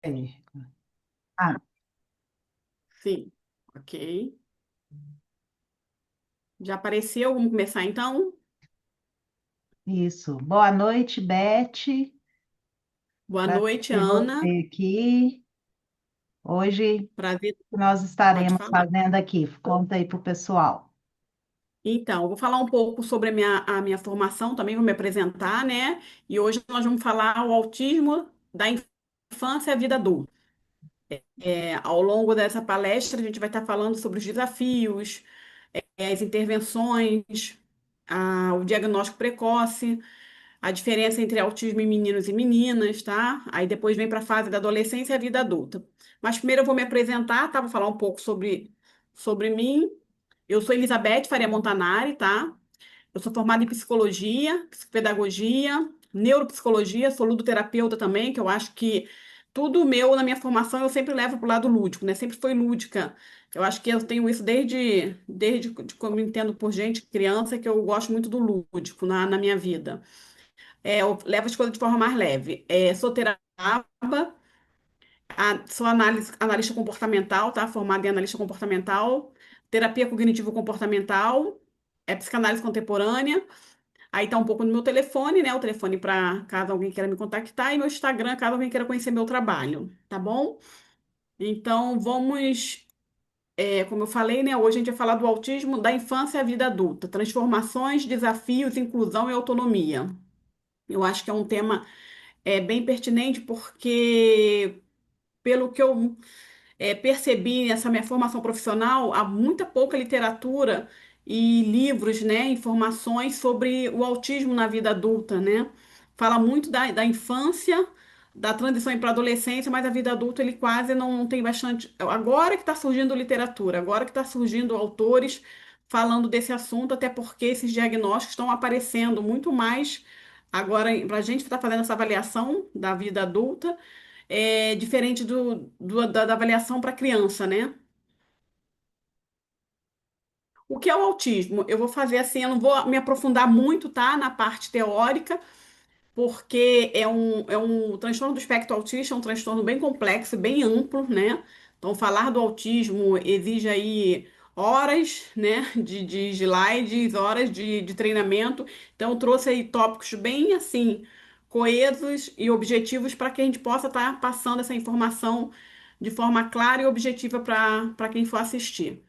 É. Ah, Sim, ok. Já apareceu? Vamos começar então? isso. Boa noite, Beth. Boa Prazer noite, ter Ana. você aqui. Hoje Prazer, nós pode estaremos falar. fazendo aqui. Conta aí para o pessoal. Então, eu vou falar um pouco sobre a minha formação, também vou me apresentar, né? E hoje nós vamos falar o autismo da infância à vida adulta. Ao longo dessa palestra, a gente vai estar falando sobre os desafios, as intervenções, o diagnóstico precoce, a diferença entre autismo em meninos e meninas, tá? Aí depois vem para a fase da adolescência e a vida adulta. Mas primeiro eu vou me apresentar, tá? Vou falar um pouco sobre mim. Eu sou Elizabeth Faria Montanari, tá? Eu sou formada em psicologia, psicopedagogia, neuropsicologia, sou ludoterapeuta também, que eu acho que tudo meu na minha formação eu sempre levo para o lado lúdico, né? Sempre foi lúdica. Eu acho que eu tenho isso desde como eu entendo por gente, criança, que eu gosto muito do lúdico na minha vida. Eu levo as coisas de forma mais leve. Sou terapeuta, sou analista comportamental, tá? Formada em analista comportamental, terapia cognitivo-comportamental, psicanálise contemporânea. Aí tá um pouco no meu telefone, né? O telefone para caso alguém queira me contactar e meu Instagram, caso alguém queira conhecer meu trabalho, tá bom? Então vamos, como eu falei, né? Hoje a gente vai falar do autismo da infância à vida adulta, transformações, desafios, inclusão e autonomia. Eu acho que é um tema bem pertinente porque pelo que eu percebi nessa minha formação profissional, há muita pouca literatura e livros, né, informações sobre o autismo na vida adulta, né? Fala muito da infância, da transição para a adolescência, mas a vida adulta ele quase não tem bastante. Agora que está surgindo literatura, agora que está surgindo autores falando desse assunto, até porque esses diagnósticos estão aparecendo muito mais agora para a gente que está fazendo essa avaliação da vida adulta diferente da avaliação para criança, né? O que é o autismo? Eu vou fazer assim, eu não vou me aprofundar muito, tá, na parte teórica, porque é um transtorno do espectro autista, é um transtorno bem complexo, bem amplo, né? Então, falar do autismo exige aí horas, né, de slides, horas de treinamento. Então, eu trouxe aí tópicos bem, assim, coesos e objetivos para que a gente possa estar passando essa informação de forma clara e objetiva para quem for assistir.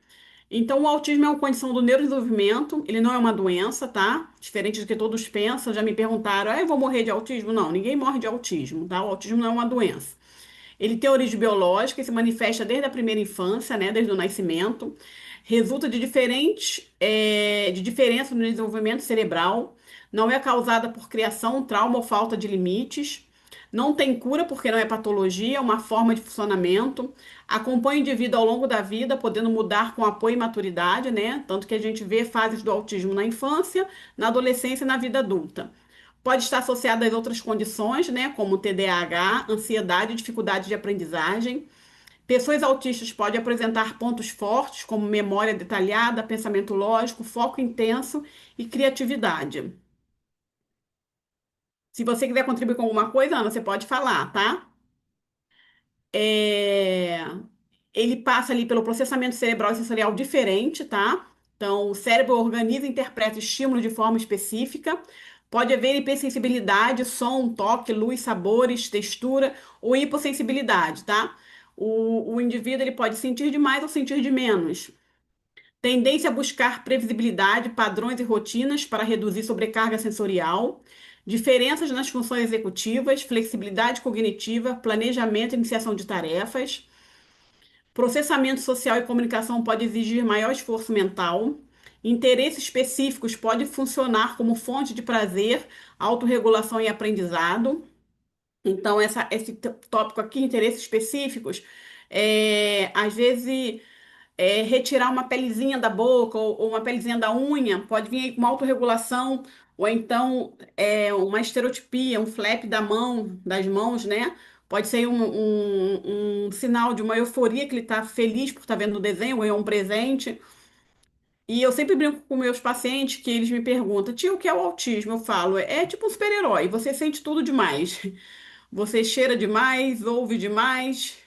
Então, o autismo é uma condição do neurodesenvolvimento, ele não é uma doença, tá? Diferente do que todos pensam, já me perguntaram, eu vou morrer de autismo? Não, ninguém morre de autismo, tá? O autismo não é uma doença. Ele tem origem biológica e se manifesta desde a primeira infância, né? Desde o nascimento. Resulta de diferença no desenvolvimento cerebral. Não é causada por criação, trauma ou falta de limites. Não tem cura porque não é patologia, é uma forma de funcionamento. Acompanha o indivíduo ao longo da vida, podendo mudar com apoio e maturidade, né? Tanto que a gente vê fases do autismo na infância, na adolescência e na vida adulta. Pode estar associado às outras condições, né, como TDAH, ansiedade e dificuldade de aprendizagem. Pessoas autistas podem apresentar pontos fortes, como memória detalhada, pensamento lógico, foco intenso e criatividade. Se você quiser contribuir com alguma coisa, Ana, você pode falar, tá? É, Ele passa ali pelo processamento cerebral e sensorial diferente, tá? Então, o cérebro organiza e interpreta estímulos de forma específica. Pode haver hipersensibilidade, som, toque, luz, sabores, textura ou hipossensibilidade, tá? O indivíduo ele pode sentir de mais ou sentir de menos. Tendência a buscar previsibilidade, padrões e rotinas para reduzir sobrecarga sensorial. Diferenças nas funções executivas, flexibilidade cognitiva, planejamento e iniciação de tarefas. Processamento social e comunicação pode exigir maior esforço mental. Interesses específicos podem funcionar como fonte de prazer, autorregulação e aprendizado. Então, esse tópico aqui, interesses específicos, às vezes retirar uma pelezinha da boca ou uma pelezinha da unha, pode vir aí com uma autorregulação, ou então uma estereotipia, um flap das mãos, né? Pode ser um sinal de uma euforia que ele está feliz por estar vendo o desenho, ou é um presente. E eu sempre brinco com meus pacientes que eles me perguntam, tio, o que é o autismo? Eu falo, é tipo um super-herói, você sente tudo demais. Você cheira demais, ouve demais,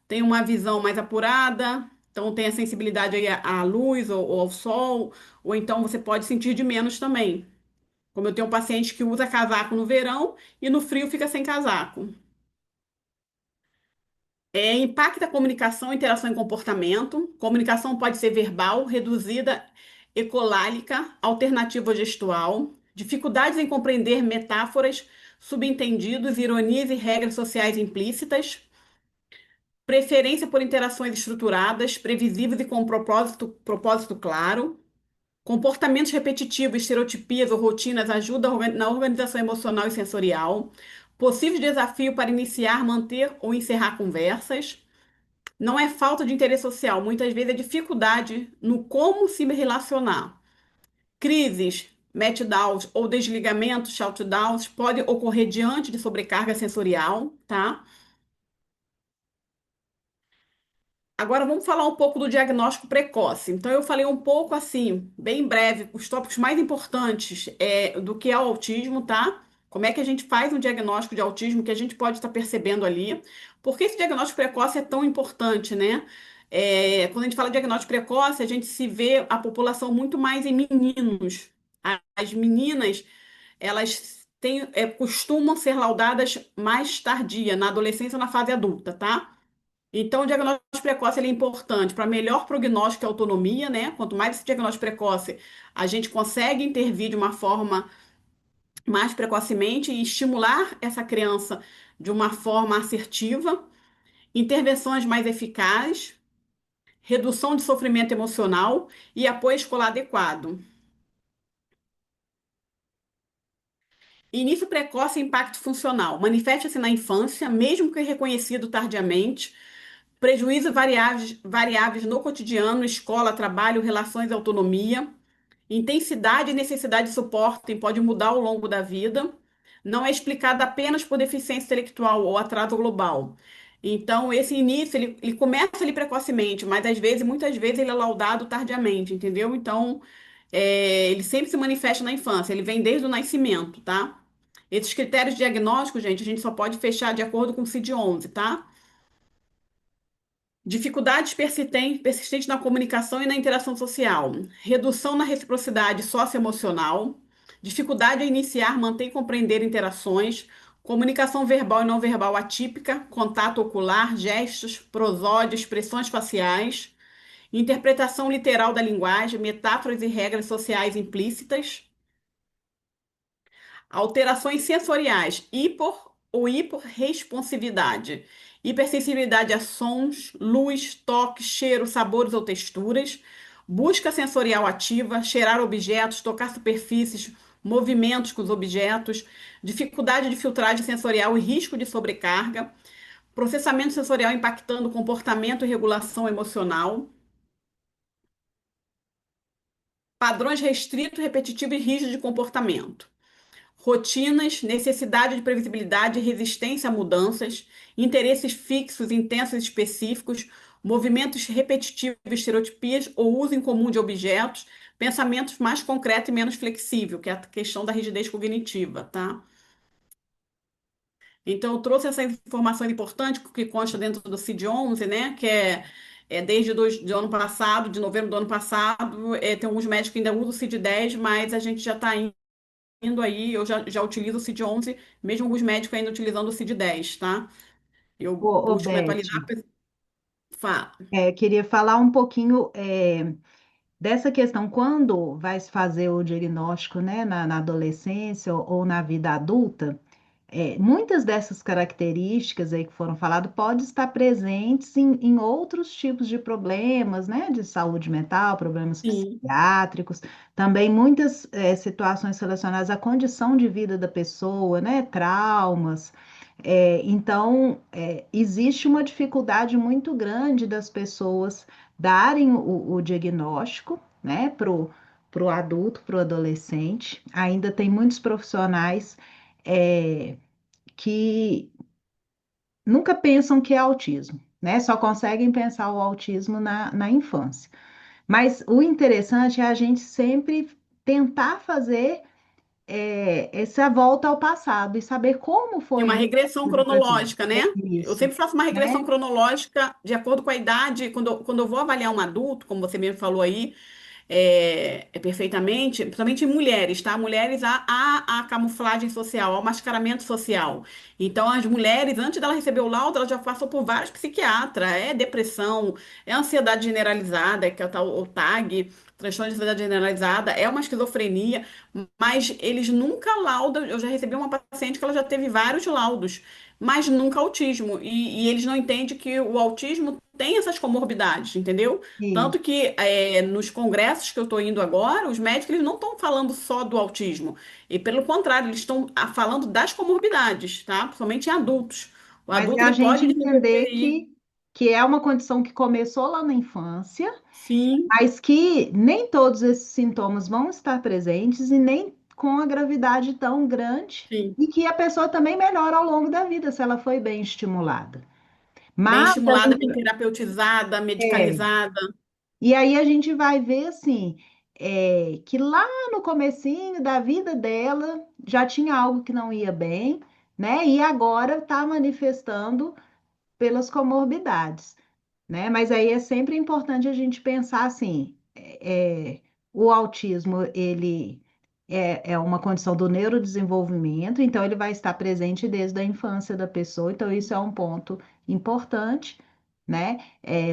tem uma visão mais apurada, então tem a sensibilidade aí à luz ou ao sol, ou então você pode sentir de menos também. Como eu tenho um paciente que usa casaco no verão e no frio fica sem casaco. Impacta a comunicação, interação e comportamento. Comunicação pode ser verbal, reduzida, ecolálica, alternativa gestual. Dificuldades em compreender metáforas, subentendidos, ironias e regras sociais implícitas. Preferência por interações estruturadas, previsíveis e com propósito claro. Comportamentos repetitivos, estereotipias ou rotinas ajudam na organização emocional e sensorial. Possível desafio para iniciar, manter ou encerrar conversas. Não é falta de interesse social, muitas vezes é dificuldade no como se relacionar. Crises, meltdowns ou desligamentos, shutdowns podem ocorrer diante de sobrecarga sensorial, tá? Agora vamos falar um pouco do diagnóstico precoce. Então, eu falei um pouco assim, bem breve, os tópicos mais importantes do que é o autismo, tá? Como é que a gente faz um diagnóstico de autismo que a gente pode estar percebendo ali? Por que esse diagnóstico precoce é tão importante, né? Quando a gente fala de diagnóstico precoce, a gente se vê a população muito mais em meninos. As meninas, elas costumam ser laudadas mais tardia, na adolescência ou na fase adulta, tá? Então, o diagnóstico precoce ele é importante para melhor prognóstico e autonomia, né? Quanto mais esse diagnóstico precoce, a gente consegue intervir de uma forma mais precocemente e estimular essa criança de uma forma assertiva, intervenções mais eficazes, redução de sofrimento emocional e apoio escolar adequado. Início precoce e impacto funcional. Manifesta-se na infância, mesmo que reconhecido tardiamente. Prejuízo variáveis no cotidiano, escola, trabalho, relações e autonomia. Intensidade e necessidade de suporte pode mudar ao longo da vida. Não é explicada apenas por deficiência intelectual ou atraso global. Então, esse início, ele começa ali precocemente, mas às vezes, muitas vezes, ele é laudado tardiamente, entendeu? Então, ele sempre se manifesta na infância, ele vem desde o nascimento, tá? Esses critérios diagnósticos, gente, a gente só pode fechar de acordo com o CID-11, tá? Dificuldades persistentes na comunicação e na interação social, redução na reciprocidade socioemocional, dificuldade em iniciar, manter e compreender interações, comunicação verbal e não verbal atípica, contato ocular, gestos, prosódia, expressões faciais, interpretação literal da linguagem, metáforas e regras sociais implícitas, alterações sensoriais, hipor ou hiporresponsividade, hipersensibilidade a sons, luz, toque, cheiro, sabores ou texturas, busca sensorial ativa, cheirar objetos, tocar superfícies, movimentos com os objetos, dificuldade de filtragem sensorial e risco de sobrecarga, processamento sensorial impactando comportamento e regulação emocional, padrões restritos, repetitivos e rígidos de comportamento. Rotinas, necessidade de previsibilidade, resistência a mudanças, interesses fixos, intensos e específicos, movimentos repetitivos, estereotipias ou uso em comum de objetos, pensamentos mais concretos e menos flexível, que é a questão da rigidez cognitiva, tá? Então, eu trouxe essas informações importantes que consta dentro do CID-11, né? Que desde do ano passado, de novembro do ano passado, tem alguns médicos que ainda usam o CID-10, mas a gente já está indo aí, eu já utilizo o CID-11, mesmo alguns médicos ainda utilizando o CID-10, tá? Eu Ô, busco me Beth, atualizar. Fa- queria falar um pouquinho dessa questão, quando vai se fazer o diagnóstico, né, na adolescência ou na vida adulta. Muitas dessas características aí que foram faladas podem estar presentes em outros tipos de problemas, né, de saúde mental, problemas Sim, psiquiátricos, também muitas situações relacionadas à condição de vida da pessoa, né, traumas. Então, existe uma dificuldade muito grande das pessoas darem o diagnóstico, né, pro adulto, pro adolescente. Ainda tem muitos profissionais é, que nunca pensam que é autismo, né? Só conseguem pensar o autismo na infância. Mas o interessante é a gente sempre tentar fazer essa volta ao passado e saber como Tem foi uma isso regressão na sua vida. cronológica, né? É Eu isso, sempre faço uma regressão né? cronológica de acordo com a idade. Quando eu vou avaliar um adulto, como você mesmo falou aí, perfeitamente, principalmente em mulheres, tá? Mulheres há a camuflagem social, há o mascaramento social. Então, as mulheres, antes dela receber o laudo, ela já passou por vários psiquiatras, é depressão, é ansiedade generalizada, que é o tal o TAG, transtorno de ansiedade generalizada, é uma esquizofrenia, mas eles nunca laudam. Eu já recebi uma paciente que ela já teve vários laudos, mas nunca autismo. E eles não entendem que o autismo tem essas comorbidades, entendeu? Tanto Isso. que nos congressos que eu estou indo agora, os médicos eles não estão falando só do autismo. E pelo contrário, eles estão falando das comorbidades, tá? Principalmente em adultos. O Mas é adulto a ele gente pode desenvolver entender aí, que é uma condição que começou lá na infância, sim, mas que nem todos esses sintomas vão estar presentes e nem com a gravidade tão grande, sim. e que a pessoa também melhora ao longo da vida se ela foi bem estimulada. Bem Mas a estimulada, gente bem terapeutizada, é, medicalizada. e aí a gente vai ver assim, que lá no comecinho da vida dela já tinha algo que não ia bem, né? E agora está manifestando pelas comorbidades, né? Mas aí é sempre importante a gente pensar assim, o autismo, ele é uma condição do neurodesenvolvimento, então ele vai estar presente desde a infância da pessoa, então isso é um ponto importante, né?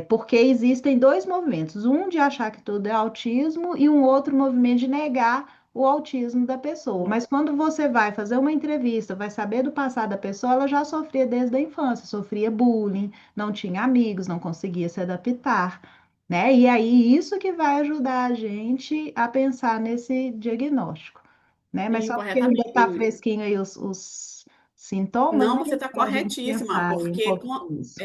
Porque existem dois movimentos, um de achar que tudo é autismo e um outro movimento de negar o autismo da pessoa. Mas quando você vai fazer uma entrevista, vai saber do passado da pessoa, ela já sofria desde a infância, sofria bullying, não tinha amigos, não conseguia se adaptar, né? E aí isso que vai ajudar a gente a pensar nesse diagnóstico, né? Mas Sim, só porque ainda está corretamente. fresquinho aí os sintomas, Não, né? você está Para a gente corretíssima, pensar aí um porque pouco nisso.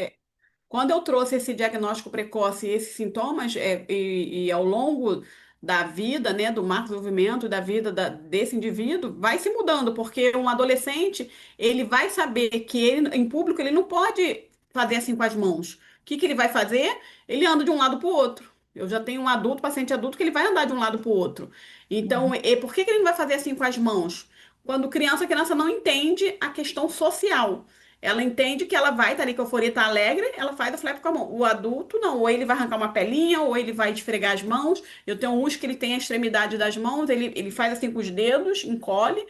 quando eu trouxe esse diagnóstico precoce e esses sintomas, e ao longo da vida, né, do marco de desenvolvimento da vida desse indivíduo, vai se mudando, porque um adolescente, ele vai saber que ele, em público, ele não pode fazer assim com as mãos. O que que ele vai fazer? Ele anda de um lado para o outro. Eu já tenho um adulto, paciente adulto, que ele vai andar de um lado para o outro. Então, por que que ele não vai fazer assim com as mãos? Quando criança, a criança não entende a questão social. Ela entende que ela vai estar ali com a euforia, tá alegre, ela faz o flap com a mão. O adulto, não. Ou ele vai arrancar uma pelinha, ou ele vai esfregar as mãos. Eu tenho uns que ele tem a extremidade das mãos, ele faz assim com os dedos, encolhe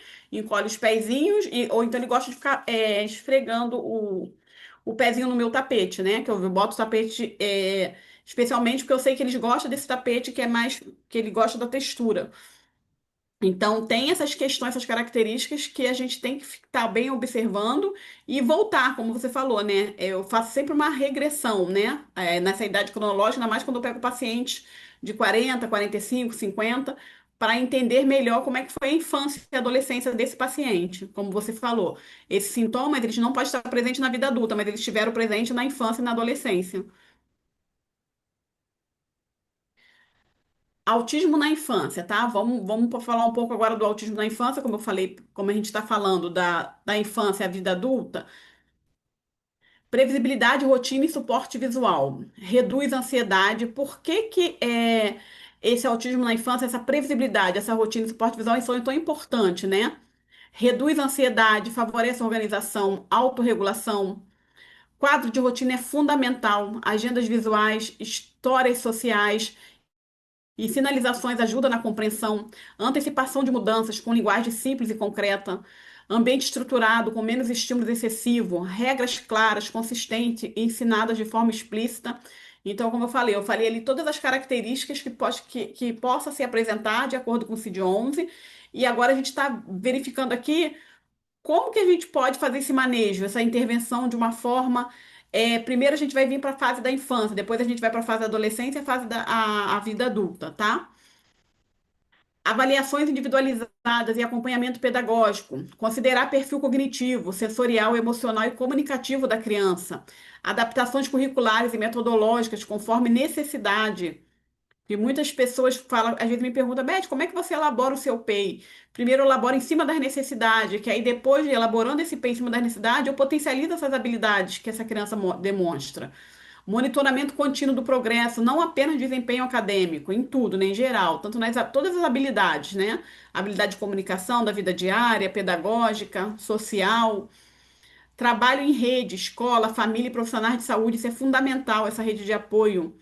os pezinhos, ou então ele gosta de ficar esfregando o pezinho no meu tapete, né? Que eu boto o tapete, especialmente porque eu sei que eles gostam desse tapete que é mais, que ele gosta da textura. Então, tem essas questões, essas características que a gente tem que estar bem observando e voltar, como você falou, né? Eu faço sempre uma regressão, né? Nessa idade cronológica, ainda mais quando eu pego pacientes de 40, 45, 50, para entender melhor como é que foi a infância e a adolescência desse paciente. Como você falou, esses sintomas, eles não podem estar presentes na vida adulta, mas eles estiveram presentes na infância e na adolescência. Autismo na infância, tá? Vamos falar um pouco agora do autismo na infância, como eu falei, como a gente está falando da infância à vida adulta. Previsibilidade, rotina e suporte visual. Reduz a ansiedade. Por que que esse autismo na infância, essa previsibilidade, essa rotina e suporte visual são tão importantes, né? Reduz a ansiedade, favorece a organização, autorregulação. Quadro de rotina é fundamental. Agendas visuais, histórias sociais e sinalizações ajuda na compreensão, antecipação de mudanças com linguagem simples e concreta, ambiente estruturado com menos estímulos excessivos, regras claras, consistentes e ensinadas de forma explícita. Então, como eu falei ali todas as características que possa se apresentar de acordo com o CID-11, e agora a gente está verificando aqui como que a gente pode fazer esse manejo, essa intervenção de uma forma. Primeiro a gente vai vir para a fase da infância, depois a gente vai para a fase da adolescência e a fase a vida adulta, tá? Avaliações individualizadas e acompanhamento pedagógico. Considerar perfil cognitivo, sensorial, emocional e comunicativo da criança. Adaptações curriculares e metodológicas conforme necessidade. E muitas pessoas falam, às vezes me perguntam, Beth, como é que você elabora o seu PEI? Primeiro eu elaboro em cima das necessidades, que aí depois de elaborando esse PEI em cima das necessidades, eu potencializo essas habilidades que essa criança demonstra. Monitoramento contínuo do progresso, não apenas desempenho acadêmico, em tudo, né, em geral, tanto nas todas as habilidades, né? Habilidade de comunicação, da vida diária, pedagógica, social, trabalho em rede, escola, família e profissionais de saúde, isso é fundamental, essa rede de apoio.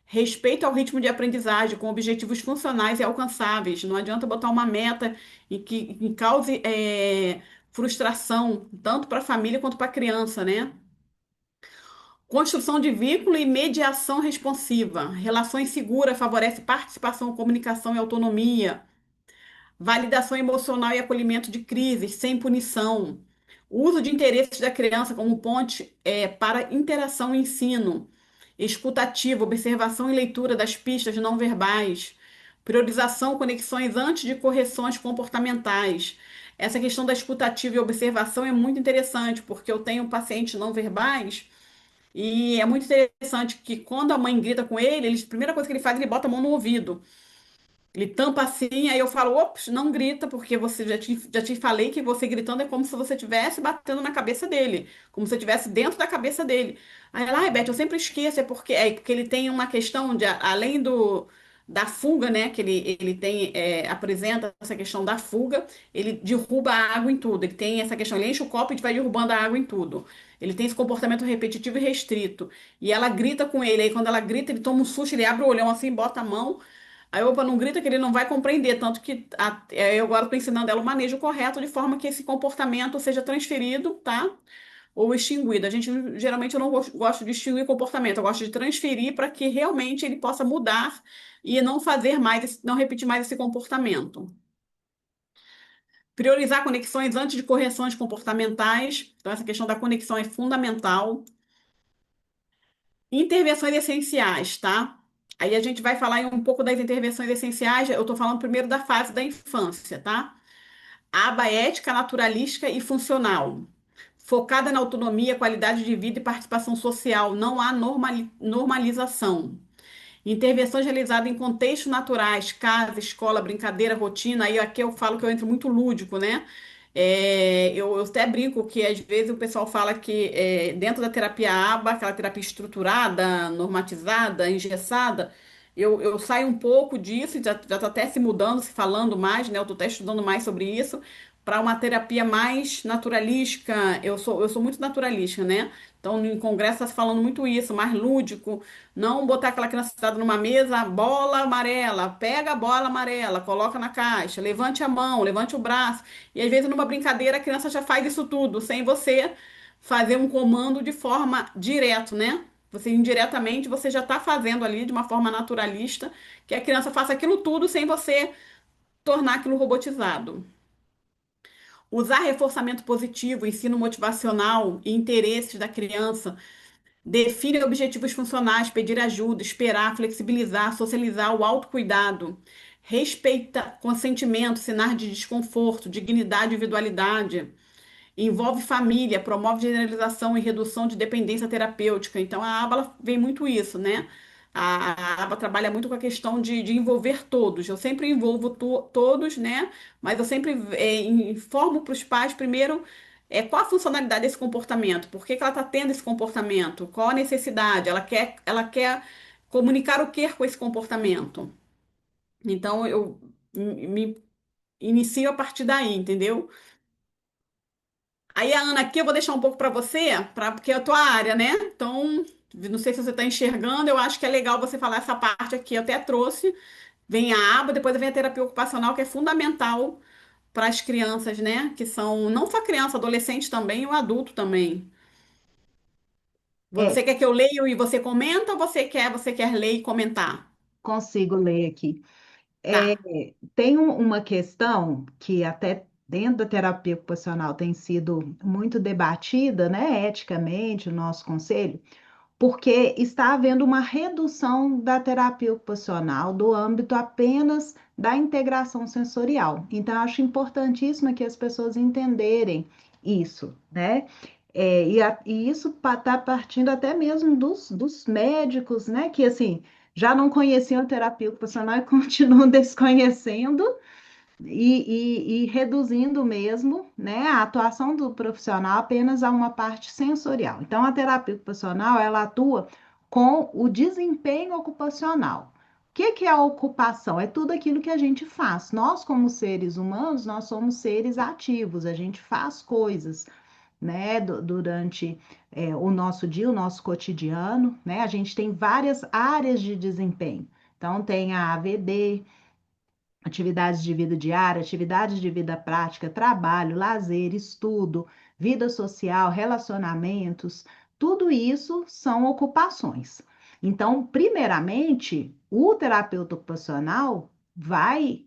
Respeito ao ritmo de aprendizagem, com objetivos funcionais e alcançáveis. Não adianta botar uma meta em cause frustração, tanto para a família quanto para a criança, né? Construção de vínculo e mediação responsiva. Relações seguras favorece participação, comunicação e autonomia. Validação emocional e acolhimento de crises, sem punição. Uso de interesses da criança como ponte para interação e ensino. Escutativa, observação e leitura das pistas não verbais. Priorização, conexões antes de correções comportamentais. Essa questão da escutativa e observação é muito interessante, porque eu tenho pacientes não verbais e é muito interessante que quando a mãe grita com ele, a primeira coisa que ele faz, ele bota a mão no ouvido. Ele tampa assim, aí eu falo, ops, não grita, porque você já te falei que você gritando é como se você estivesse batendo na cabeça dele, como se você estivesse dentro da cabeça dele. Aí ela, ai, Beth, eu sempre esqueço, é porque ele tem uma questão de, além da fuga, né, que ele tem, apresenta essa questão da fuga, ele derruba a água em tudo, ele tem essa questão, ele enche o copo e vai derrubando a água em tudo. Ele tem esse comportamento repetitivo e restrito. E ela grita com ele, aí quando ela grita, ele toma um susto, ele abre o olhão assim, bota a mão. Aí, opa, não grita que ele não vai compreender, tanto que eu agora estou ensinando ela o manejo correto de forma que esse comportamento seja transferido, tá? Ou extinguido. A gente, geralmente, eu não gosto de extinguir comportamento, eu gosto de transferir para que realmente ele possa mudar e não fazer mais, não repetir mais esse comportamento. Priorizar conexões antes de correções comportamentais. Então, essa questão da conexão é fundamental. Intervenções essenciais, tá? Aí a gente vai falar um pouco das intervenções essenciais. Eu estou falando primeiro da fase da infância, tá? Aba ética, naturalística e funcional. Focada na autonomia, qualidade de vida e participação social. Não há normalização. Intervenções realizadas em contextos naturais, casa, escola, brincadeira, rotina. Aí aqui eu falo que eu entro muito lúdico, né? Eu até brinco que às vezes o pessoal fala que dentro da terapia ABA, aquela terapia estruturada, normatizada, engessada, eu saio um pouco disso, já está até se mudando, se falando mais, né? Eu estou até estudando mais sobre isso, para uma terapia mais naturalística. Eu sou muito naturalística, né? Então, em congresso está se falando muito isso, mais lúdico, não botar aquela criança sentada numa mesa, bola amarela, pega a bola amarela, coloca na caixa, levante a mão, levante o braço. E às vezes numa brincadeira a criança já faz isso tudo, sem você fazer um comando de forma direta, né? Você indiretamente você já está fazendo ali de uma forma naturalista que a criança faça aquilo tudo sem você tornar aquilo robotizado. Usar reforçamento positivo, ensino motivacional e interesses da criança. Define objetivos funcionais, pedir ajuda, esperar, flexibilizar, socializar o autocuidado. Respeita consentimento, sinais de desconforto, dignidade e individualidade. Envolve família, promove generalização e redução de dependência terapêutica. Então, a aba ela vem muito isso, né? A aba trabalha muito com a questão de envolver todos. Eu sempre envolvo todos, né? Mas eu sempre informo para os pais, primeiro, qual a funcionalidade desse comportamento, por que que ela está tendo esse comportamento, qual a necessidade, ela quer comunicar o que com esse comportamento. Então, eu me inicio a partir daí, entendeu? Aí, a Ana, aqui eu vou deixar um pouco para você, porque é a tua área, né? Então, não sei se você está enxergando, eu acho que é legal você falar essa parte aqui. Eu até trouxe, vem a aba, depois vem a terapia ocupacional, que é fundamental para as crianças, né? Que são não só criança, adolescente também, e o adulto também. É, Você quer que eu leia e você comenta, ou você quer ler e comentar? consigo ler aqui. É, Tá. tem uma questão que até dentro da terapia ocupacional tem sido muito debatida, né, eticamente, o nosso conselho, porque está havendo uma redução da terapia ocupacional do âmbito apenas da integração sensorial. Então, eu acho importantíssimo que as pessoas entenderem isso, né? E isso está partindo até mesmo dos médicos, né? Que assim já não conheciam a terapia ocupacional e continuam desconhecendo e reduzindo mesmo, né, a atuação do profissional apenas a uma parte sensorial. Então, a terapia ocupacional, ela atua com o desempenho ocupacional. O que que é a ocupação? É tudo aquilo que a gente faz. Nós, como seres humanos, nós somos seres ativos, a gente faz coisas, né, durante o nosso dia, o nosso cotidiano, né? A gente tem várias áreas de desempenho. Então, tem a AVD, atividades de vida diária, atividades de vida prática, trabalho, lazer, estudo, vida social, relacionamentos, tudo isso são ocupações. Então, primeiramente, o terapeuta ocupacional vai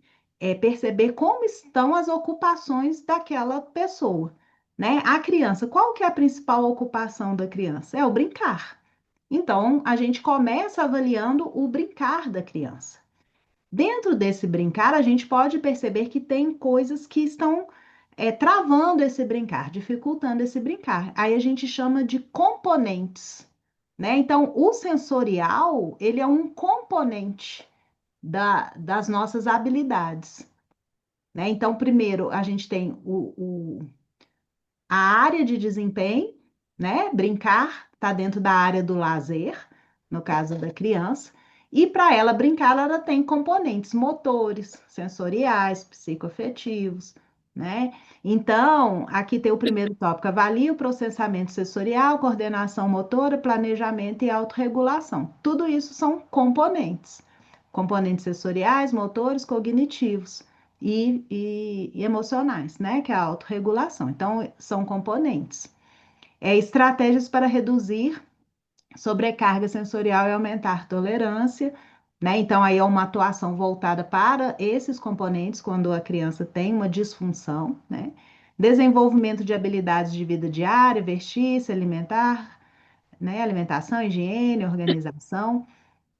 perceber como estão as ocupações daquela pessoa, né? A criança, qual que é a principal ocupação da criança? É o brincar. Então, a gente começa avaliando o brincar da criança. Dentro desse brincar, a gente pode perceber que tem coisas que estão travando esse brincar, dificultando esse brincar. Aí a gente chama de componentes, né? Então, o sensorial, ele é um componente das nossas habilidades, né? Então, primeiro, a gente tem a área de desempenho, né? Brincar está dentro da área do lazer, no caso da criança. E para ela brincar, ela tem componentes motores, sensoriais, psicoafetivos, né? Então, aqui tem o primeiro tópico: avalie o processamento sensorial, coordenação motora, planejamento e autorregulação. Tudo isso são componentes. Componentes sensoriais, motores, cognitivos e emocionais, né? Que é a autorregulação. Então, são componentes. Estratégias para reduzir sobrecarga sensorial e aumentar tolerância, né? Então, aí é uma atuação voltada para esses componentes quando a criança tem uma disfunção, né? Desenvolvimento de habilidades de vida diária, vestir, se alimentar, né? Alimentação, higiene, organização.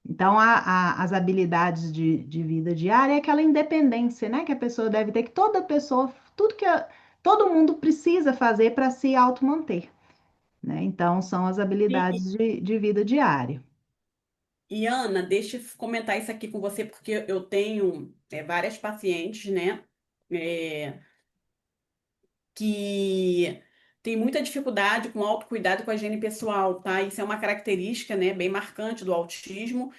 Então, as habilidades de vida diária é aquela independência, né, que a pessoa deve ter, que toda pessoa, todo mundo precisa fazer para se automanter, né? Então, são as E, habilidades de vida diária. e, Ana, deixa eu comentar isso aqui com você, porque eu tenho várias pacientes, né? É, que tem muita dificuldade com autocuidado e com a higiene pessoal, tá? Isso é uma característica, né, bem marcante do autismo.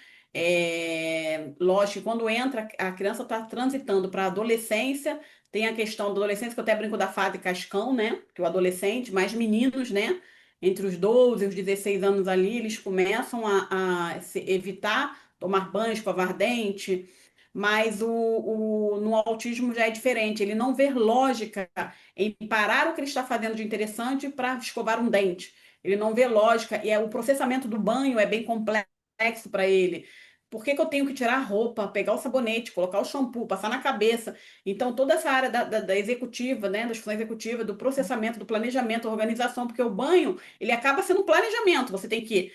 Lógico, que quando entra, a criança está transitando para a adolescência, tem a questão da adolescência, que eu até brinco da fase cascão, né? Que o adolescente, mais meninos, né? Entre os 12 e os 16 anos ali, eles começam a evitar tomar banho, escovar dente, mas no autismo já é diferente, ele não vê lógica em parar o que ele está fazendo de interessante para escovar um dente. Ele não vê lógica, e o processamento do banho é bem complexo para ele. Por que que eu tenho que tirar a roupa, pegar o sabonete, colocar o shampoo, passar na cabeça? Então, toda essa área da executiva, né, da função executiva, do processamento, do planejamento, organização, porque o banho, ele acaba sendo um planejamento. Você tem que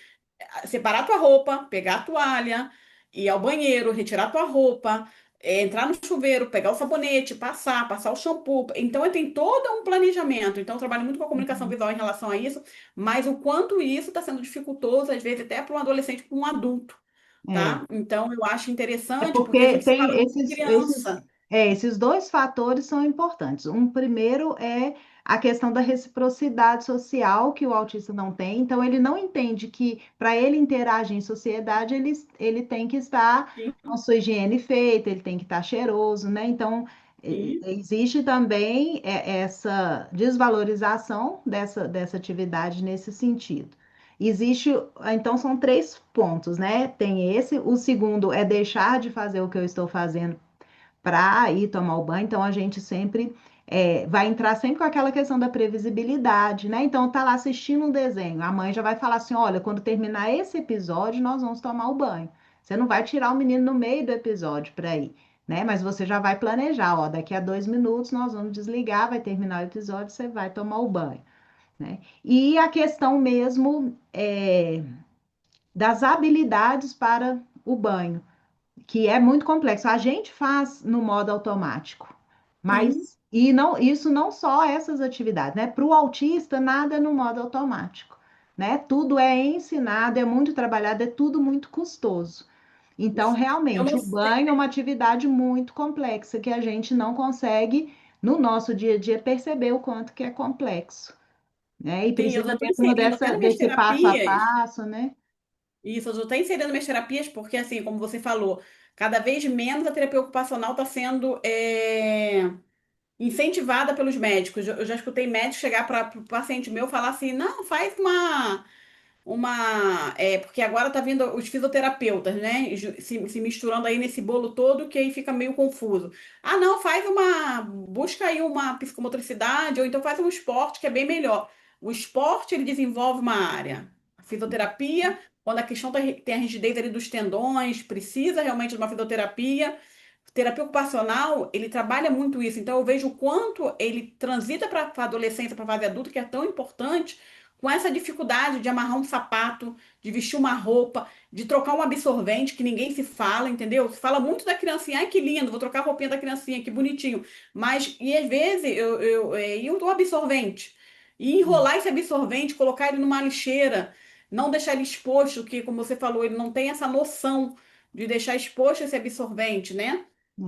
separar a tua roupa, pegar a toalha, ir ao banheiro, retirar a tua roupa, entrar no chuveiro, pegar o sabonete, passar o shampoo. Então, tem todo um planejamento. Então, eu trabalho muito com a comunicação Uhum. visual em relação a isso, mas o quanto isso está sendo dificultoso, às vezes, até para um adolescente, para um adulto, É. tá? Então, eu acho É interessante porque a porque gente tem separa muito criança. esses dois fatores são importantes. Um primeiro é a questão da reciprocidade social que o autista não tem. Então, ele não entende que para ele interagir em sociedade, ele tem que estar Sim, com a sua higiene feita, ele tem que estar cheiroso, né? Então, sim, existe também essa desvalorização dessa atividade nesse sentido. Existe, então são três pontos, né? Tem esse, o segundo é deixar de fazer o que eu estou fazendo para ir tomar o banho, então a gente sempre vai entrar sempre com aquela questão da previsibilidade, né? Então tá lá assistindo um desenho, a mãe já vai falar assim: olha, quando terminar esse episódio, nós vamos tomar o banho. Você não vai tirar o menino no meio do episódio para ir, né? Mas você já vai planejar, ó, daqui a 2 minutos nós vamos desligar, vai terminar o episódio, você vai tomar o banho, né? E a questão mesmo das habilidades para o banho, que é muito complexo. A gente faz no modo automático, sim. mas e não, isso não só essas atividades, né? Para o autista, nada é no modo automático, né? Tudo é ensinado, é muito trabalhado, é tudo muito custoso. Então, Eu realmente, não o sei. banho é uma atividade muito complexa que a gente não consegue, no nosso dia a dia, perceber o quanto que é complexo, né? E Sim, eu precisa já estou mesmo inserindo até nas minhas desse passo a terapias. passo, né? Isso, eu estou até inserindo minhas terapias, porque assim, como você falou, cada vez menos a terapia ocupacional está sendo incentivada pelos médicos. Eu já escutei médicos chegar para o paciente meu e falar assim, não, faz porque agora tá vindo os fisioterapeutas, né? Se misturando aí nesse bolo todo, que aí fica meio confuso. Ah, não, busca aí uma psicomotricidade, ou então faz um esporte que é bem melhor. O esporte, ele desenvolve uma área. A fisioterapia, quando a questão tem a rigidez ali dos tendões, precisa realmente de uma fisioterapia. Terapia ocupacional, ele trabalha muito isso. Então, eu vejo o quanto ele transita para a adolescência, para a fase adulta, que é tão importante, com essa dificuldade de amarrar um sapato, de vestir uma roupa, de trocar um absorvente, que ninguém se fala, entendeu? Se fala muito da criancinha, ai que lindo, vou trocar a roupinha da criancinha, que bonitinho. Mas, e às vezes, e o absorvente? E enrolar esse absorvente, colocar ele numa lixeira, não deixar ele exposto, que, como você falou, ele não tem essa noção de deixar exposto esse absorvente, né?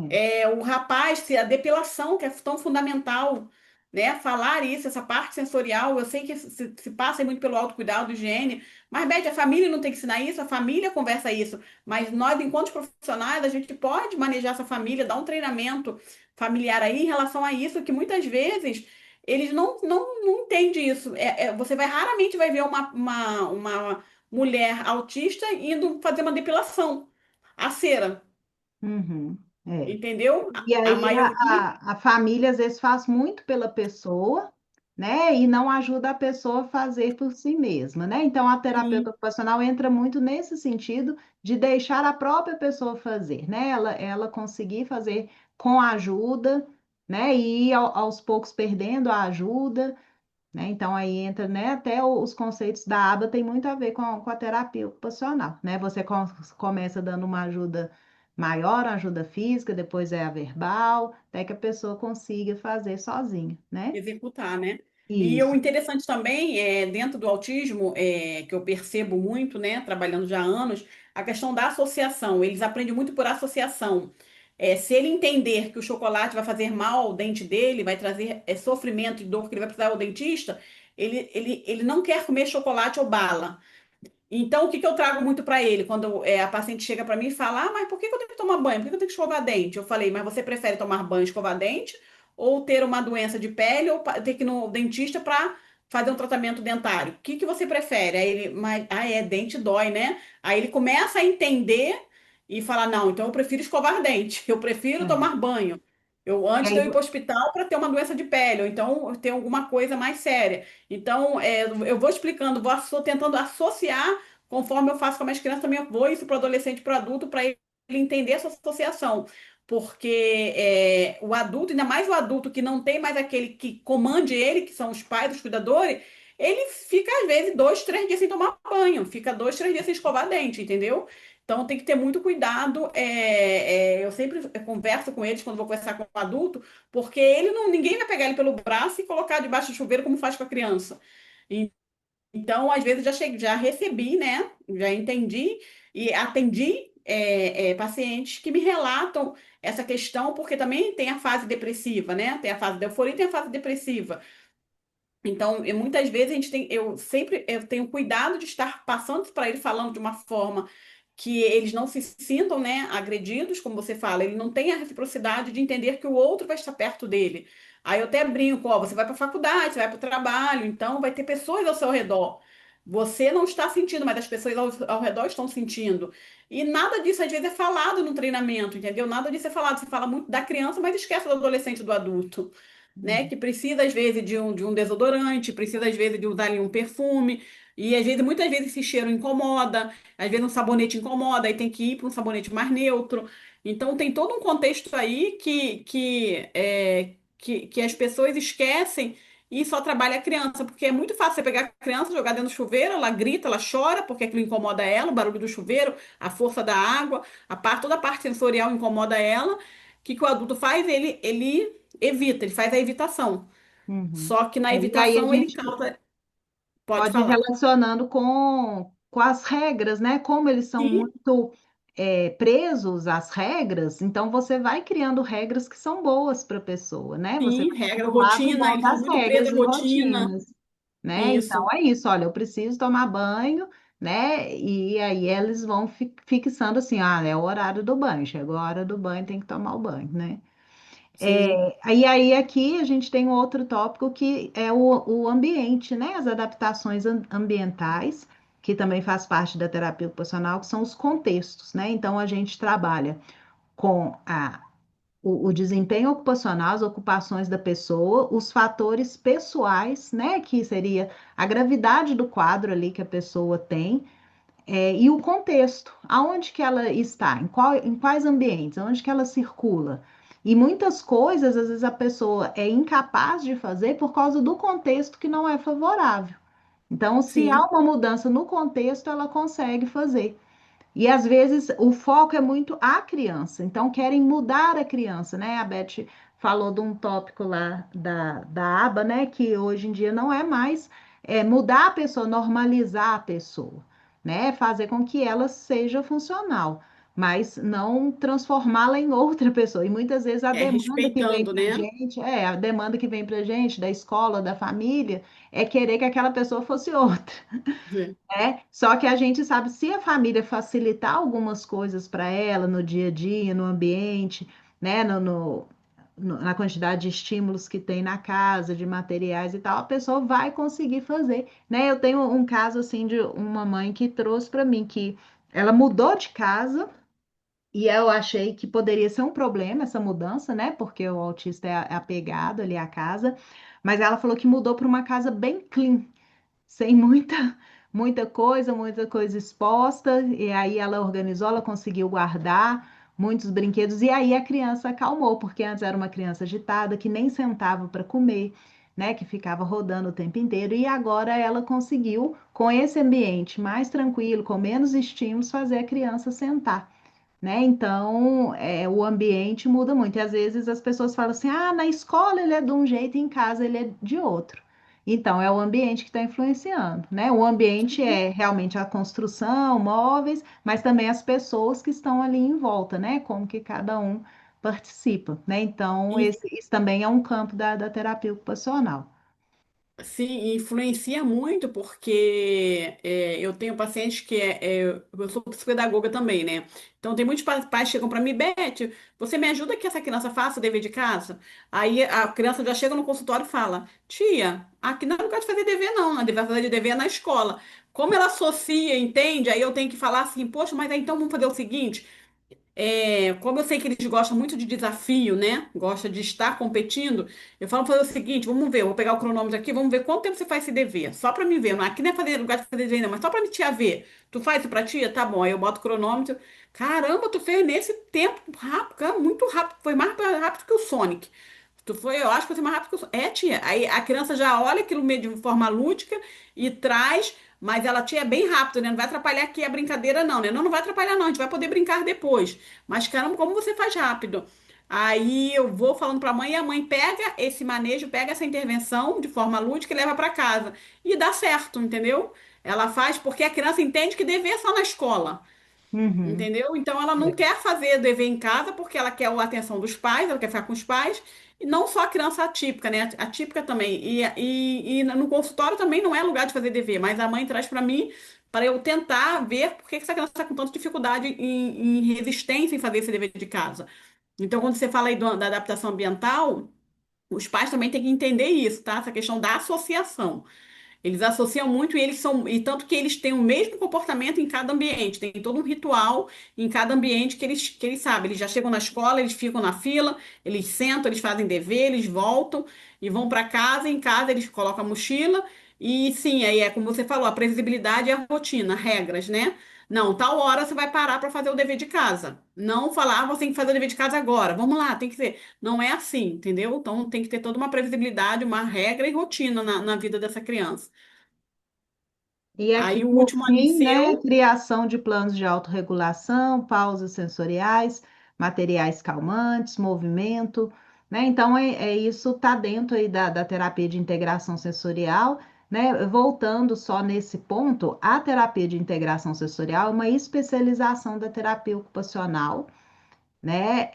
É. O rapaz, a depilação, que é tão fundamental, né? Falar isso, essa parte sensorial, eu sei que se passa muito pelo autocuidado, higiene, mas, Beth, a família não tem que ensinar isso, a família conversa isso, mas nós, enquanto profissionais, a gente pode manejar essa família, dar um treinamento familiar aí em relação a isso, que muitas vezes eles não entendem isso. Você raramente vai ver uma mulher autista indo fazer uma depilação. A cera, Uhum, é. entendeu? E A aí maioria. a família às vezes faz muito pela pessoa, né? E não ajuda a pessoa a fazer por si mesma, né? Então a terapeuta Sim, ocupacional entra muito nesse sentido de deixar a própria pessoa fazer, né? Ela conseguir fazer com ajuda, né? E ir aos poucos perdendo a ajuda, né? Então aí entra, né? Até os conceitos da aba tem muito a ver com a terapia ocupacional, né? Você começa dando uma ajuda maior, uma ajuda física, depois é a verbal, até que a pessoa consiga fazer sozinha, né? executar, né? E o Isso. interessante também é dentro do autismo, que eu percebo muito, né, trabalhando já há anos, a questão da associação. Eles aprendem muito por associação. Se ele entender que o chocolate vai fazer mal ao dente dele, vai trazer sofrimento e dor que ele vai precisar ao dentista, ele não quer comer chocolate ou bala. Então, o que que eu trago muito para ele? Quando a paciente chega para mim e fala: Ah, mas por que que eu tenho que tomar banho? Por que que eu tenho que escovar dente? Eu falei: Mas você prefere tomar banho e escovar dente? Ou ter uma doença de pele? Ou ter que ir no dentista para fazer um tratamento dentário? O que que você prefere? Aí ele: dente dói, né? Aí ele começa a entender e fala: Não, então eu prefiro escovar dente, eu prefiro É. tomar banho. E Antes de aí, eu ir para o hospital para ter uma doença de pele, ou então ter alguma coisa mais séria. Então, eu vou explicando, tentando associar. Conforme eu faço com as minhas crianças, também eu vou isso para o adolescente e para o adulto, para ele entender essa associação. Porque o adulto, ainda mais o adulto que não tem mais aquele que comande ele, que são os pais, os cuidadores, ele fica, às vezes, 2, 3 dias sem tomar banho, fica 2, 3 dias sem escovar dente, entendeu? Então tem que ter muito cuidado. Eu sempre converso com eles quando vou conversar com o adulto, porque ninguém vai pegar ele pelo braço e colocar debaixo do chuveiro como faz com a criança. Então, às vezes, já recebi, né? Já entendi e atendi pacientes que me relatam essa questão, porque também tem a fase depressiva, né? Tem a fase da euforia e tem a fase depressiva. Então, muitas vezes eu tenho cuidado de estar passando para ele falando de uma forma que eles não se sintam, né, agredidos, como você fala, ele não tem a reciprocidade de entender que o outro vai estar perto dele. Aí eu até brinco, ó, você vai para a faculdade, você vai para o trabalho, então vai ter pessoas ao seu redor. Você não está sentindo, mas as pessoas ao redor estão sentindo. E nada disso às vezes é falado no treinamento, entendeu? Nada disso é falado. Você fala muito da criança, mas esquece do adolescente e do adulto, né? Que precisa, às vezes, de um desodorante, precisa, às vezes, de usar ali um perfume, e às vezes, muitas vezes, esse cheiro incomoda, às vezes um sabonete incomoda, aí tem que ir para um sabonete mais neutro. Então, tem todo um contexto aí que as pessoas esquecem e só trabalha a criança, porque é muito fácil você pegar a criança, jogar dentro do chuveiro, ela grita, ela chora, porque aquilo incomoda ela, o barulho do chuveiro, a força da água, toda a parte sensorial incomoda ela. O que que o adulto faz? Ele evita, ele faz a evitação. uhum. Só que na E aí a evitação ele gente causa. Pode pode ir falar. relacionando com as regras, né? Como eles são Sim, muito presos às regras, então você vai criando regras que são boas para a pessoa, né? Você sim, vai regra, tendo o lado rotina, bom eles são das muito presos regras à e rotina. rotinas, né? Então Isso. é isso, olha, eu preciso tomar banho, né? E aí eles vão fixando assim, ah, é o horário do banho, chegou a hora do banho, tem que tomar o banho, né? Sim, Aí aqui a gente tem um outro tópico que é o ambiente, né? As adaptações ambientais, que também faz parte da terapia ocupacional, que são os contextos, né? Então a gente trabalha com o desempenho ocupacional, as ocupações da pessoa, os fatores pessoais, né? Que seria a gravidade do quadro ali que a pessoa tem, e o contexto, aonde que ela está, em quais ambientes, aonde que ela circula. E muitas coisas, às vezes, a pessoa é incapaz de fazer por causa do contexto que não é favorável. Então, se há sim. uma mudança no contexto, ela consegue fazer. E às vezes o foco é muito a criança, então querem mudar a criança, né? A Beth falou de um tópico lá da aba, né? Que hoje em dia não é mais mudar a pessoa, normalizar a pessoa, né? Fazer com que ela seja funcional, mas não transformá-la em outra pessoa. E muitas vezes a É, demanda que vem respeitando, para a né? gente, a demanda que vem para a gente, da escola, da família, é querer que aquela pessoa fosse outra. É. Só que a gente sabe se a família facilitar algumas coisas para ela no dia a dia, no ambiente, né, na quantidade de estímulos que tem na casa, de materiais e tal, a pessoa vai conseguir fazer, né? Eu tenho um caso assim de uma mãe que trouxe para mim que ela mudou de casa e eu achei que poderia ser um problema essa mudança, né? Porque o autista é apegado ali à casa, mas ela falou que mudou para uma casa bem clean, sem muita coisa exposta, e aí ela organizou, ela conseguiu guardar muitos brinquedos, e aí a criança acalmou, porque antes era uma criança agitada, que nem sentava para comer, né, que ficava rodando o tempo inteiro, e agora ela conseguiu, com esse ambiente mais tranquilo, com menos estímulos, fazer a criança sentar. Né? Então, o ambiente muda muito. E às vezes as pessoas falam assim: ah, na escola ele é de um jeito, em casa ele é de outro. Então, é o ambiente que está influenciando, né? O ambiente é realmente a construção, móveis, mas também as pessoas que estão ali em volta, né? Como que cada um participa, né? Então, isso também é um campo da terapia ocupacional. Sim, influencia muito porque eu tenho pacientes eu sou psicopedagoga também, né? Então tem muitos pais que chegam para mim, Beth, você me ajuda que essa criança faça o dever de casa? Aí a criança já chega no consultório e fala, tia, aqui não é lugar de fazer dever não, a vai fazer de dever é na escola. Como ela associa, entende? Aí eu tenho que falar assim, poxa, mas aí então vamos fazer o seguinte, como eu sei que eles gostam muito de desafio, né? Gosta de estar competindo, eu falo para fazer o seguinte: vamos ver, eu vou pegar o cronômetro aqui, vamos ver quanto tempo você faz esse dever. Só para me ver. Aqui não é fazer lugar de fazer dever, não, mas só para me tia ver. Tu faz isso pra tia? Tá bom. Aí eu boto o cronômetro. Caramba, tu fez nesse tempo rápido, cara, muito rápido. Foi mais rápido que o Sonic. Tu foi, eu acho que você é mais rápido que eu sou. É, tia. Aí a criança já olha aquilo meio de forma lúdica e traz, mas ela, tia, é bem rápido, né? Não vai atrapalhar aqui a brincadeira, não, né? Não, não vai atrapalhar, não. A gente vai poder brincar depois. Mas caramba, como você faz rápido? Aí eu vou falando para a mãe e a mãe pega esse manejo, pega essa intervenção de forma lúdica e leva para casa. E dá certo, entendeu? Ela faz porque a criança entende que dever é só na escola. Uhum. Entendeu? Então ela não É. quer fazer dever em casa porque ela quer a atenção dos pais, ela quer ficar com os pais, e não só a criança atípica, né? Atípica também. E no consultório também não é lugar de fazer dever, mas a mãe traz para mim para eu tentar ver por que que essa criança está com tanta dificuldade em resistência em fazer esse dever de casa. Então, quando você fala aí da adaptação ambiental, os pais também têm que entender isso, tá? Essa questão da associação. Eles associam muito e eles são, e tanto que eles têm o mesmo comportamento em cada ambiente, tem todo um ritual em cada ambiente que eles sabem. Eles já chegam na escola, eles ficam na fila, eles sentam, eles fazem dever, eles voltam e vão para casa. Em casa eles colocam a mochila e sim, aí é como você falou, a previsibilidade é a rotina, regras, né? Não, tal hora você vai parar para fazer o dever de casa. Não falar, você tem que fazer o dever de casa agora. Vamos lá, tem que ser. Não é assim, entendeu? Então tem que ter toda uma previsibilidade, uma regra e rotina na vida dessa criança. E aqui, Aí o por último ali fim, né, seu, criação de planos de autorregulação, pausas sensoriais, materiais calmantes, movimento, né? Então, isso está dentro aí da terapia de integração sensorial, né? Voltando só nesse ponto, a terapia de integração sensorial é uma especialização da terapia ocupacional, né?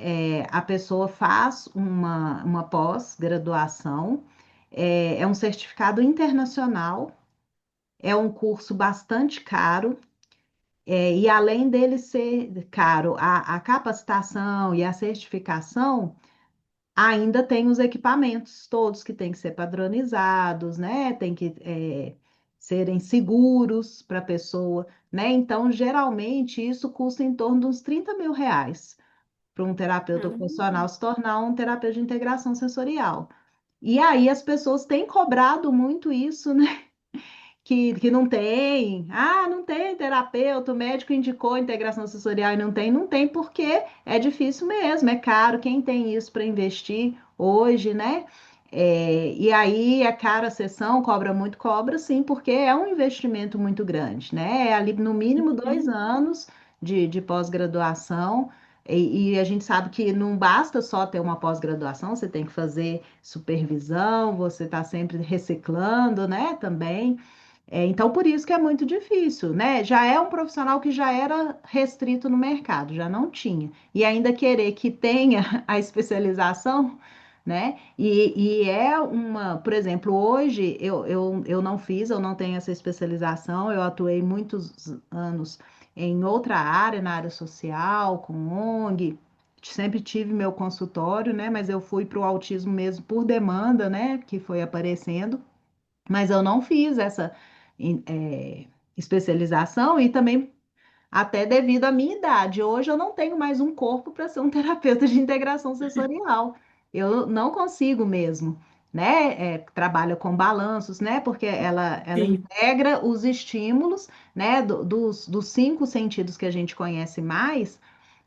A pessoa faz uma pós-graduação, é um certificado internacional, é um curso bastante caro. E além dele ser caro, a capacitação e a certificação ainda tem os equipamentos todos que têm que ser padronizados, né? Tem que serem seguros para a pessoa, né? Então, geralmente, isso custa em torno de uns R$ 30.000 para um terapeuta ocupacional Hum. se tornar um terapeuta de integração sensorial. E aí as pessoas têm cobrado muito isso, né? Que não tem. Ah, não tem terapeuta, o médico indicou integração sensorial e não tem. Não tem porque é difícil mesmo, é caro. Quem tem isso para investir hoje, né? E aí é cara a sessão, cobra muito, cobra sim, porque é um investimento muito grande, né? É ali no mínimo dois Uhum. anos de pós-graduação. E a gente sabe que não basta só ter uma pós-graduação, você tem que fazer supervisão, você está sempre reciclando, né? Também. Então, por isso que é muito difícil, né? Já é um profissional que já era restrito no mercado, já não tinha. E ainda querer que tenha a especialização, né? E é uma, por exemplo, hoje eu não fiz, eu não tenho essa especialização, eu atuei muitos anos em outra área, na área social, com ONG, sempre tive meu consultório, né? Mas eu fui para o autismo mesmo por demanda, né? Que foi aparecendo. Mas eu não fiz essa especialização e também até devido à minha idade. Hoje eu não tenho mais um corpo para ser um terapeuta de integração sensorial. Eu não consigo mesmo, né? Trabalha com balanços, né? Porque ela Sim. integra os estímulos, né? Dos cinco sentidos que a gente conhece mais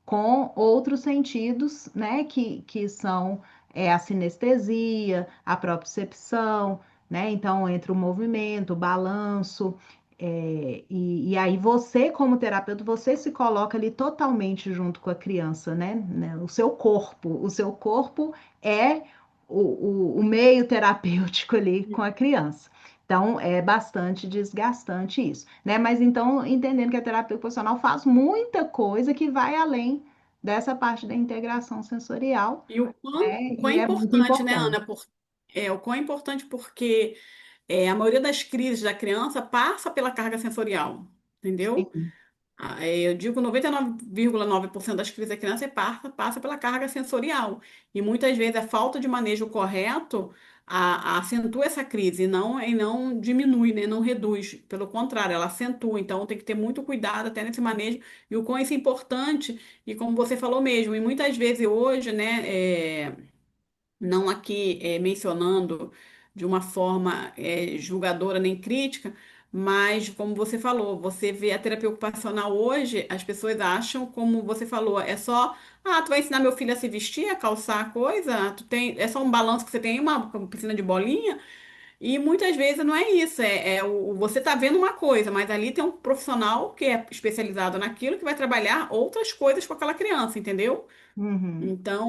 com outros sentidos, né, que são a sinestesia, a propriocepção, né? Então, entra o movimento, o balanço, e aí você, como terapeuta, você se coloca ali totalmente junto com a criança, né? O seu corpo é o meio terapêutico ali com a criança. Então, é bastante desgastante isso, né? Mas então, entendendo que a terapia ocupacional faz muita coisa que vai além dessa parte da integração sensorial, E né? o quão E é é muito importante, né, importante. Ana? O quão é importante porque a maioria das crises da criança passa pela carga sensorial, entendeu? Sim. Eu digo 99,9% das crises da criança passa pela carga sensorial. E muitas vezes a falta de manejo correto acentua essa crise e não diminui, né? Não reduz. Pelo contrário, ela acentua. Então tem que ter muito cuidado até nesse manejo. E o quão isso é importante, e como você falou mesmo, e muitas vezes hoje, né? Não aqui mencionando de uma forma julgadora nem crítica, mas como você falou, você vê a terapia ocupacional hoje, as pessoas acham, como você falou, é só, tu vai ensinar meu filho a se vestir, a calçar a coisa, é só um balanço que você tem, uma piscina de bolinha, e muitas vezes não é isso, você tá vendo uma coisa, mas ali tem um profissional que é especializado naquilo, que vai trabalhar outras coisas com aquela criança, entendeu? Uhum, Então,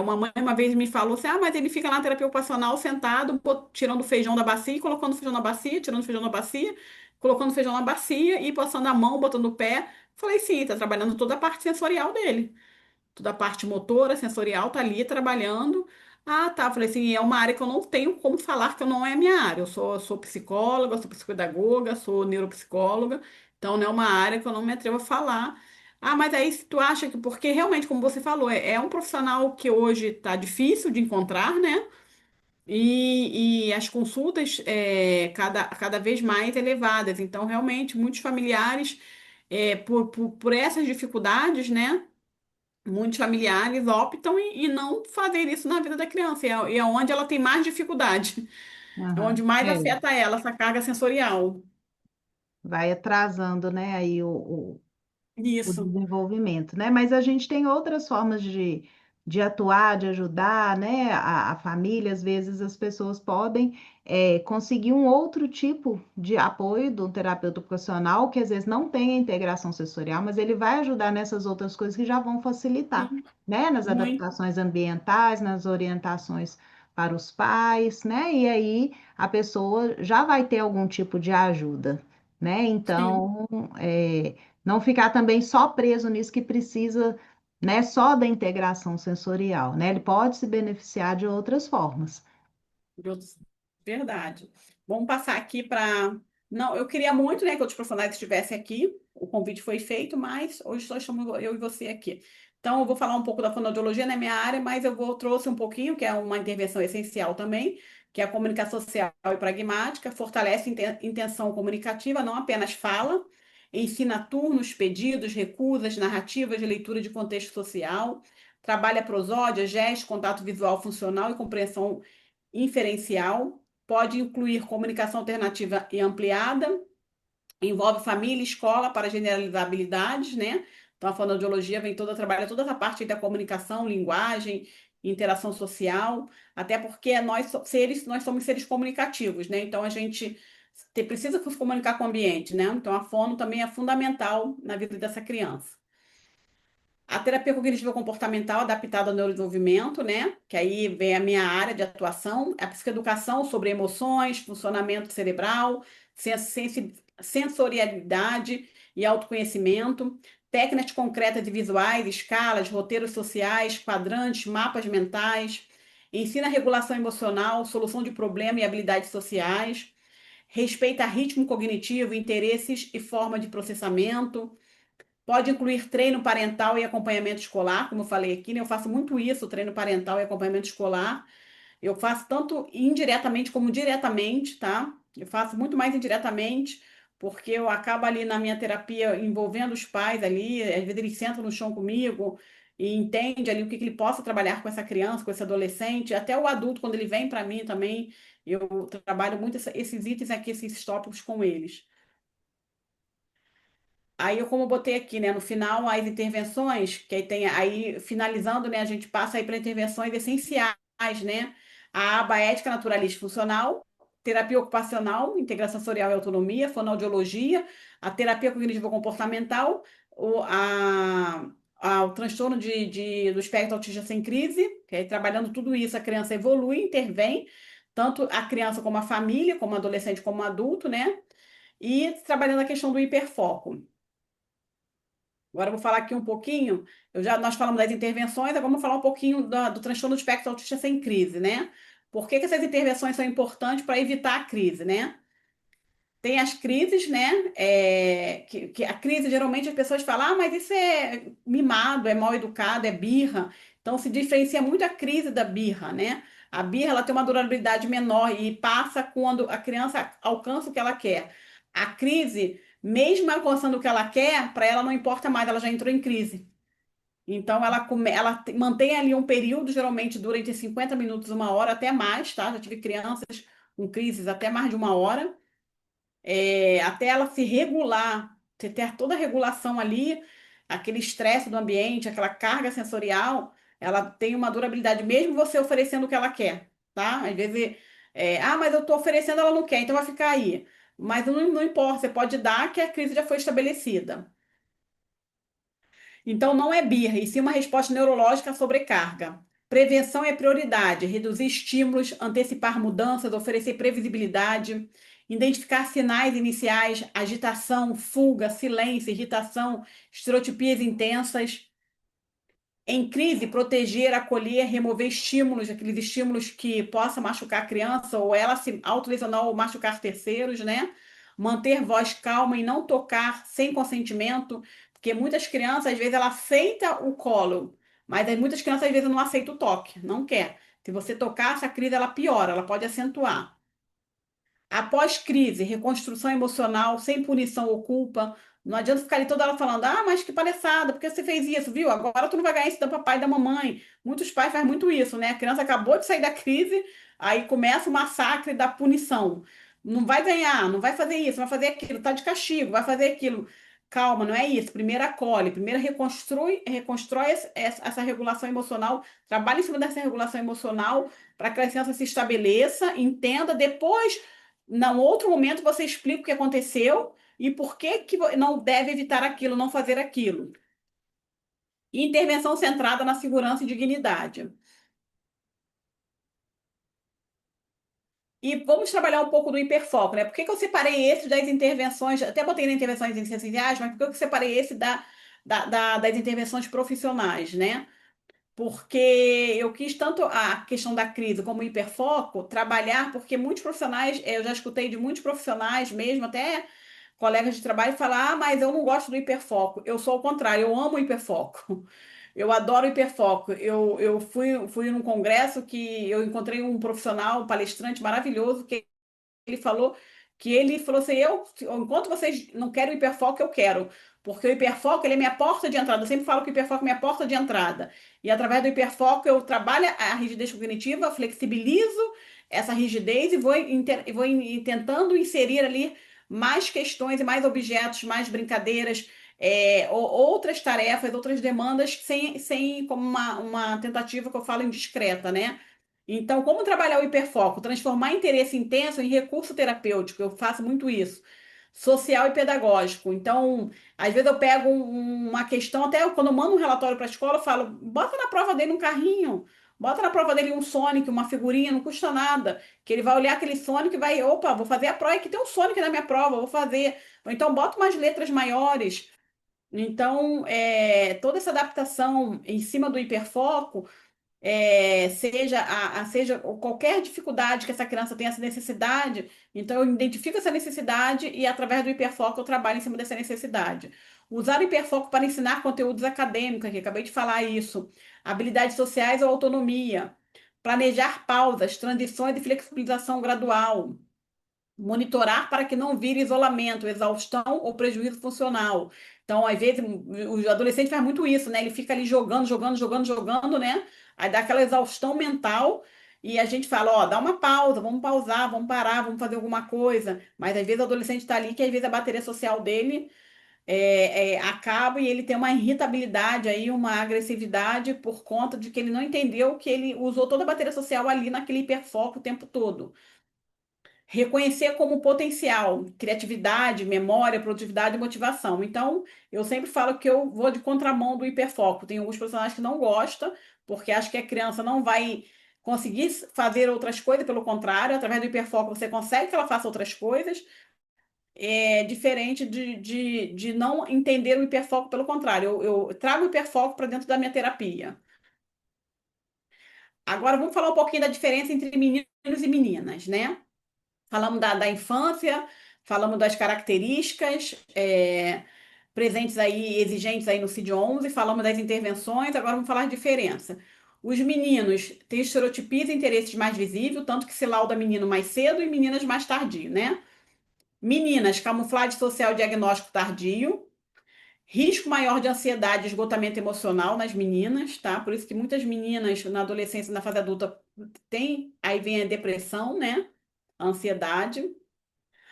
uma mãe uma vez me falou assim: mas ele fica lá na terapia ocupacional sentado, tirando o feijão da bacia, colocando feijão na bacia, tirando feijão na bacia, colocando feijão na bacia e passando a mão, botando o pé. Falei: sim, tá trabalhando toda a parte sensorial dele. Toda a parte motora, sensorial, tá ali trabalhando. Ah, tá. Falei assim: é uma área que eu não tenho como falar que não é a minha área. Eu sou psicóloga, sou psicopedagoga, sou neuropsicóloga, então não é uma área que eu não me atrevo a falar. Mas aí se tu acha que, porque realmente, como você falou, é um profissional que hoje tá difícil de encontrar, né? E as consultas cada vez mais elevadas. Então, realmente, muitos familiares, por essas dificuldades, né? Muitos familiares optam em não fazer isso na vida da criança, e é onde ela tem mais dificuldade, é onde aham. mais afeta ela, essa carga sensorial. Vai atrasando, né, aí o Isso. desenvolvimento, né? Mas a gente tem outras formas de atuar, de ajudar, né? A família, às vezes as pessoas podem conseguir um outro tipo de apoio do terapeuta ocupacional, que às vezes não tem a integração sensorial, mas ele vai ajudar nessas outras coisas que já vão facilitar, Sim, né? Nas muito. adaptações ambientais, nas orientações para os pais, né? E aí a pessoa já vai ter algum tipo de ajuda, né? Sim, Então, não ficar também só preso nisso que precisa, né, só da integração sensorial, né? Ele pode se beneficiar de outras formas. de verdade. Vamos passar aqui para Não, eu queria muito, né, que outros profissionais estivessem aqui. O convite foi feito, mas hoje só estamos eu e você aqui. Então, eu vou falar um pouco da fonoaudiologia na minha área, mas trouxe um pouquinho, que é uma intervenção essencial também, que é a comunicação social e pragmática, fortalece intenção comunicativa, não apenas fala, ensina turnos, pedidos, recusas, narrativas de leitura de contexto social, trabalha prosódia, gesto, contato visual funcional e compreensão inferencial, pode incluir comunicação alternativa e ampliada, envolve família e escola para generalizar habilidades, né? Então, a fonoaudiologia vem toda, trabalha toda essa parte aí da comunicação, linguagem, interação social, até porque nós somos seres comunicativos, né? Então, a gente precisa se comunicar com o ambiente, né? Então, a fono também é fundamental na vida dessa criança. A terapia cognitiva comportamental adaptada ao neurodesenvolvimento, né? Que aí vem a minha área de atuação, a psicoeducação sobre emoções, funcionamento cerebral, sensorialidade e autoconhecimento, técnicas concretas e visuais, escalas, roteiros sociais, quadrantes, mapas mentais, ensina regulação emocional, solução de problema e habilidades sociais, respeita ritmo cognitivo, interesses e forma de processamento. Pode incluir treino parental e acompanhamento escolar, como eu falei aqui, né? Eu faço muito isso, treino parental e acompanhamento escolar. Eu faço tanto indiretamente como diretamente, tá? Eu faço muito mais indiretamente, porque eu acabo ali na minha terapia envolvendo os pais ali, às vezes eles sentam no chão comigo e entende ali o que ele possa trabalhar com essa criança, com esse adolescente, até o adulto, quando ele vem para mim também, eu trabalho muito esses itens aqui, esses tópicos com eles. Aí, eu como eu botei aqui, né, no final, as intervenções, que aí tem, aí, finalizando, né, a gente passa aí para intervenções essenciais, né? A aba ética, naturalista e funcional, terapia ocupacional, integração sensorial e autonomia, fonoaudiologia, a terapia cognitivo-comportamental, o transtorno do espectro autista sem crise, que aí, trabalhando tudo isso, a criança evolui, intervém, tanto a criança como a família, como adolescente, como adulto, né? E trabalhando a questão do hiperfoco. Agora eu vou falar aqui um pouquinho. Nós falamos das intervenções, agora vamos falar um pouquinho do transtorno do espectro autista sem crise, né? Por que que essas intervenções são importantes para evitar a crise, né? Tem as crises, né? Que a crise, geralmente, as pessoas falam, ah, mas isso é mimado, é mal educado, é birra. Então, se diferencia muito a crise da birra, né? A birra, ela tem uma durabilidade menor e passa quando a criança alcança o que ela quer. A crise, mesmo alcançando o que ela quer, para ela não importa mais, ela já entrou em crise. Então, mantém ali um período, geralmente dura entre 50 minutos e uma hora, até mais, tá? Já tive crianças com crises até mais de uma hora, até ela se regular, você ter toda a regulação ali, aquele estresse do ambiente, aquela carga sensorial, ela tem uma durabilidade, mesmo você oferecendo o que ela quer, tá? Às vezes, mas eu tô oferecendo, ela não quer, então vai ficar aí. Mas não importa, você pode dar que a crise já foi estabelecida. Então, não é birra, e sim uma resposta neurológica à sobrecarga. Prevenção é prioridade, reduzir estímulos, antecipar mudanças, oferecer previsibilidade, identificar sinais iniciais, agitação, fuga, silêncio, irritação, estereotipias intensas. Em crise, proteger, acolher, remover estímulos, aqueles estímulos que possam machucar a criança ou ela se autolesionar ou machucar terceiros, né? Manter voz calma e não tocar sem consentimento, porque muitas crianças, às vezes, ela aceita o colo, mas aí muitas crianças, às vezes, não aceitam o toque, não quer. Se você tocar, essa crise, ela piora, ela pode acentuar. Após crise, reconstrução emocional, sem punição ou culpa. Não adianta ficar ali toda hora falando, ah, mas que palhaçada, porque você fez isso, viu? Agora tu não vai ganhar isso do papai e da mamãe. Muitos pais fazem muito isso, né? A criança acabou de sair da crise, aí começa o massacre da punição. Não vai ganhar, não vai fazer isso, vai fazer aquilo, tá de castigo, vai fazer aquilo. Calma, não é isso. Primeiro acolhe, primeiro reconstrói essa regulação emocional, trabalha em cima dessa regulação emocional para que a criança se estabeleça, entenda, depois num outro momento você explica o que aconteceu e por que que não deve evitar aquilo, não fazer aquilo. E intervenção centrada na segurança e dignidade. E vamos trabalhar um pouco do hiperfoco, né? Por que que eu separei esse das intervenções, até botei nas intervenções essenciais, mas por que eu separei esse das intervenções profissionais, né? porque eu quis tanto a questão da crise como o hiperfoco trabalhar, porque muitos profissionais, eu já escutei de muitos profissionais mesmo, até colegas de trabalho, falar: ah, mas eu não gosto do hiperfoco. Eu sou o contrário, eu amo o hiperfoco. Eu adoro o hiperfoco. Eu fui num congresso que eu encontrei um profissional, um palestrante maravilhoso, que ele falou assim: enquanto vocês não querem o hiperfoco, eu quero. Porque o hiperfoco, ele é minha porta de entrada. Eu sempre falo que o hiperfoco é minha porta de entrada. E através do hiperfoco eu trabalho a rigidez cognitiva, flexibilizo essa rigidez e tentando inserir ali mais questões e mais objetos, mais brincadeiras, outras tarefas, outras demandas, sem como uma tentativa que eu falo indiscreta, né? Então, como trabalhar o hiperfoco? Transformar interesse intenso em recurso terapêutico. Eu faço muito isso. Social e pedagógico. Então, às vezes eu pego uma questão, até quando eu mando um relatório para a escola, eu falo: bota na prova dele um carrinho, bota na prova dele um Sonic, uma figurinha, não custa nada. Que ele vai olhar aquele Sonic e vai: opa, vou fazer a prova, que tem um Sonic na minha prova, vou fazer. Ou então, bota umas letras maiores. Então, toda essa adaptação em cima do hiperfoco, seja qualquer dificuldade que essa criança tenha essa necessidade, então eu identifico essa necessidade e através do hiperfoco eu trabalho em cima dessa necessidade. Usar o hiperfoco para ensinar conteúdos acadêmicos, que acabei de falar isso, habilidades sociais ou autonomia, planejar pausas, transições e flexibilização gradual. Monitorar para que não vire isolamento, exaustão ou prejuízo funcional. Então, às vezes, o adolescente faz muito isso, né? Ele fica ali jogando, jogando, jogando, jogando, né? Aí dá aquela exaustão mental e a gente fala: ó, dá uma pausa, vamos pausar, vamos parar, vamos fazer alguma coisa. Mas às vezes o adolescente está ali que às vezes a bateria social dele acaba e ele tem uma irritabilidade aí, uma agressividade por conta de que ele não entendeu que ele usou toda a bateria social ali naquele hiperfoco o tempo todo. Reconhecer como potencial, criatividade, memória, produtividade e motivação. Então, eu sempre falo que eu vou de contramão do hiperfoco. Tem alguns profissionais que não gostam, porque acham que a criança não vai conseguir fazer outras coisas, pelo contrário, através do hiperfoco você consegue que ela faça outras coisas. É diferente de não entender o hiperfoco, pelo contrário, eu trago o hiperfoco para dentro da minha terapia. Agora vamos falar um pouquinho da diferença entre meninos e meninas, né? Falamos da infância, falamos das características presentes aí, exigentes aí no CID-11, falamos das intervenções, agora vamos falar de diferença. Os meninos têm estereotipias e interesses mais visíveis, tanto que se lauda menino mais cedo e meninas mais tardio, né? Meninas, camuflagem social e diagnóstico tardio, risco maior de ansiedade e esgotamento emocional nas meninas, tá? Por isso que muitas meninas na adolescência e na fase adulta aí vem a depressão, né? A ansiedade.